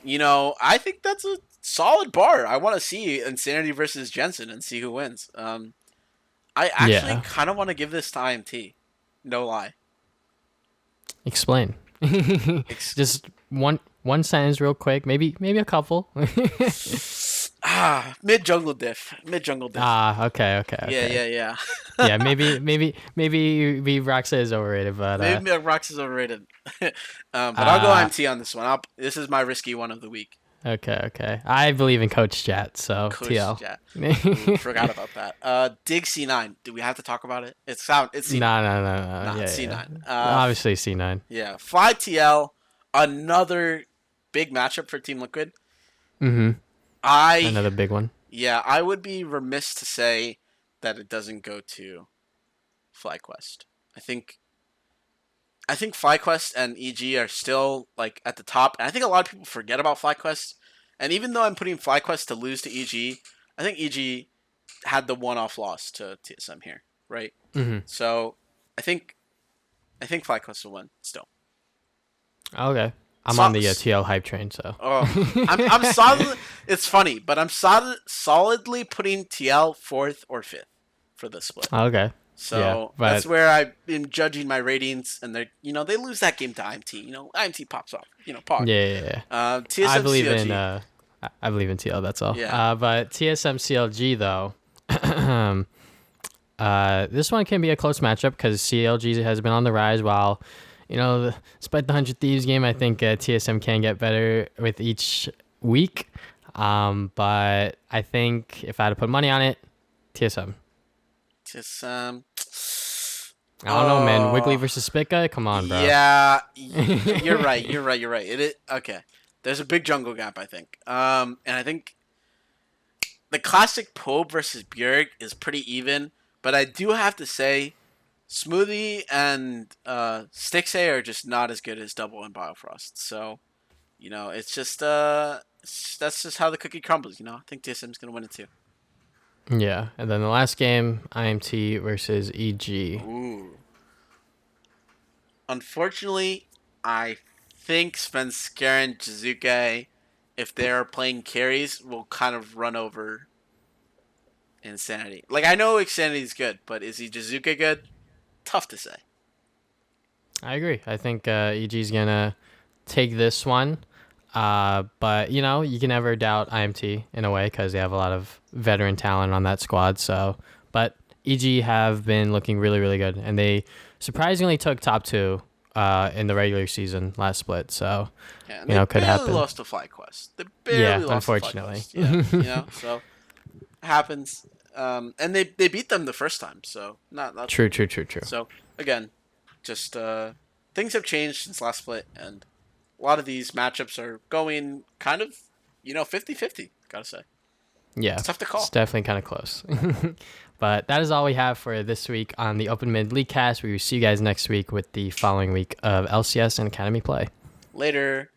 I think that's a solid bar. I want to see Insanity versus Jensen and see who wins. I actually Yeah. kind of want to give this to IMT. No lie. Explain. Ex- Just one sentence, real quick. Maybe a couple. Mid jungle diff. Mid jungle diff. Okay, okay, Yeah, okay. yeah, yeah. Yeah, maybe Roxa is overrated, but Maybe Rox is overrated. But I'll go uh, IMT on this one. This is my risky one of the week. okay. I believe in Coach Chat, so Coach TL. Jet. Ooh, forgot about that. Dig C9. Do we have to talk about it? It's C9. No. Nah, Yeah, it's yeah. C9. Obviously C9. Yeah. Fly TL. Another big matchup for Team Liquid. Mm-hmm. I Another big one. Yeah, I would be remiss to say that it doesn't go to FlyQuest. I think FlyQuest and EG are still like at the top, and I think a lot of people forget about FlyQuest. And even though I'm putting FlyQuest to lose to EG, I think EG had the one-off loss to TSM here, right? Mm-hmm. So I think FlyQuest will win still. Okay. I'm So, on the TL hype train, so. I'm solid. It's funny, but I'm solidly putting TL fourth or fifth for the split. Okay. Yeah, So but that's where I've been judging my ratings, and they lose that game to IMT. IMT pops off. Pog. yeah. I TSM believe in CLG. I believe in TL. That's all. Yeah. But TSM CLG though, this one can be a close matchup because CLG has been on the rise. While, despite the 100 Thieves game, I think TSM can get better with each week. But I think if I had to put money on it, TSM. TSM. I don't know, man. Wiggly versus Spica. Come on, bro. Yeah, you're right. It is okay. There's a big jungle gap, I think. And I think the classic Pobe versus Bjerg is pretty even, but I do have to say, Smoothie and Stixay are just not as good as Double and Biofrost. So, it's just that's just how the cookie crumbles. I think TSM's gonna win it too. Yeah, and then the last game, IMT versus EG. Ooh. Unfortunately, I think Svenskar and Jizuke, if they're playing carries, will kind of run over Insanity. Like, I know Insanity's good, but is he Jizuke good? Tough to say. I agree. I think EG's gonna take this one, but you can never doubt IMT in a way because they have a lot of veteran talent on that squad. So, but EG have been looking really, really good, and they surprisingly took top two in the regular season last split. So, Yeah, and they could barely happen. lost to FlyQuest. They barely lost unfortunately. to FlyQuest. Yeah, so it happens. And they beat them the first time, so not True. So again, just things have changed since last split, and a lot of these matchups are going kind of 50-50, gotta say. Yeah, It's tough to call. It's definitely kind of close. But that is all we have for this week on the Open Mid Leaguecast. We will see you guys next week with the following week of LCS and Academy play. Later.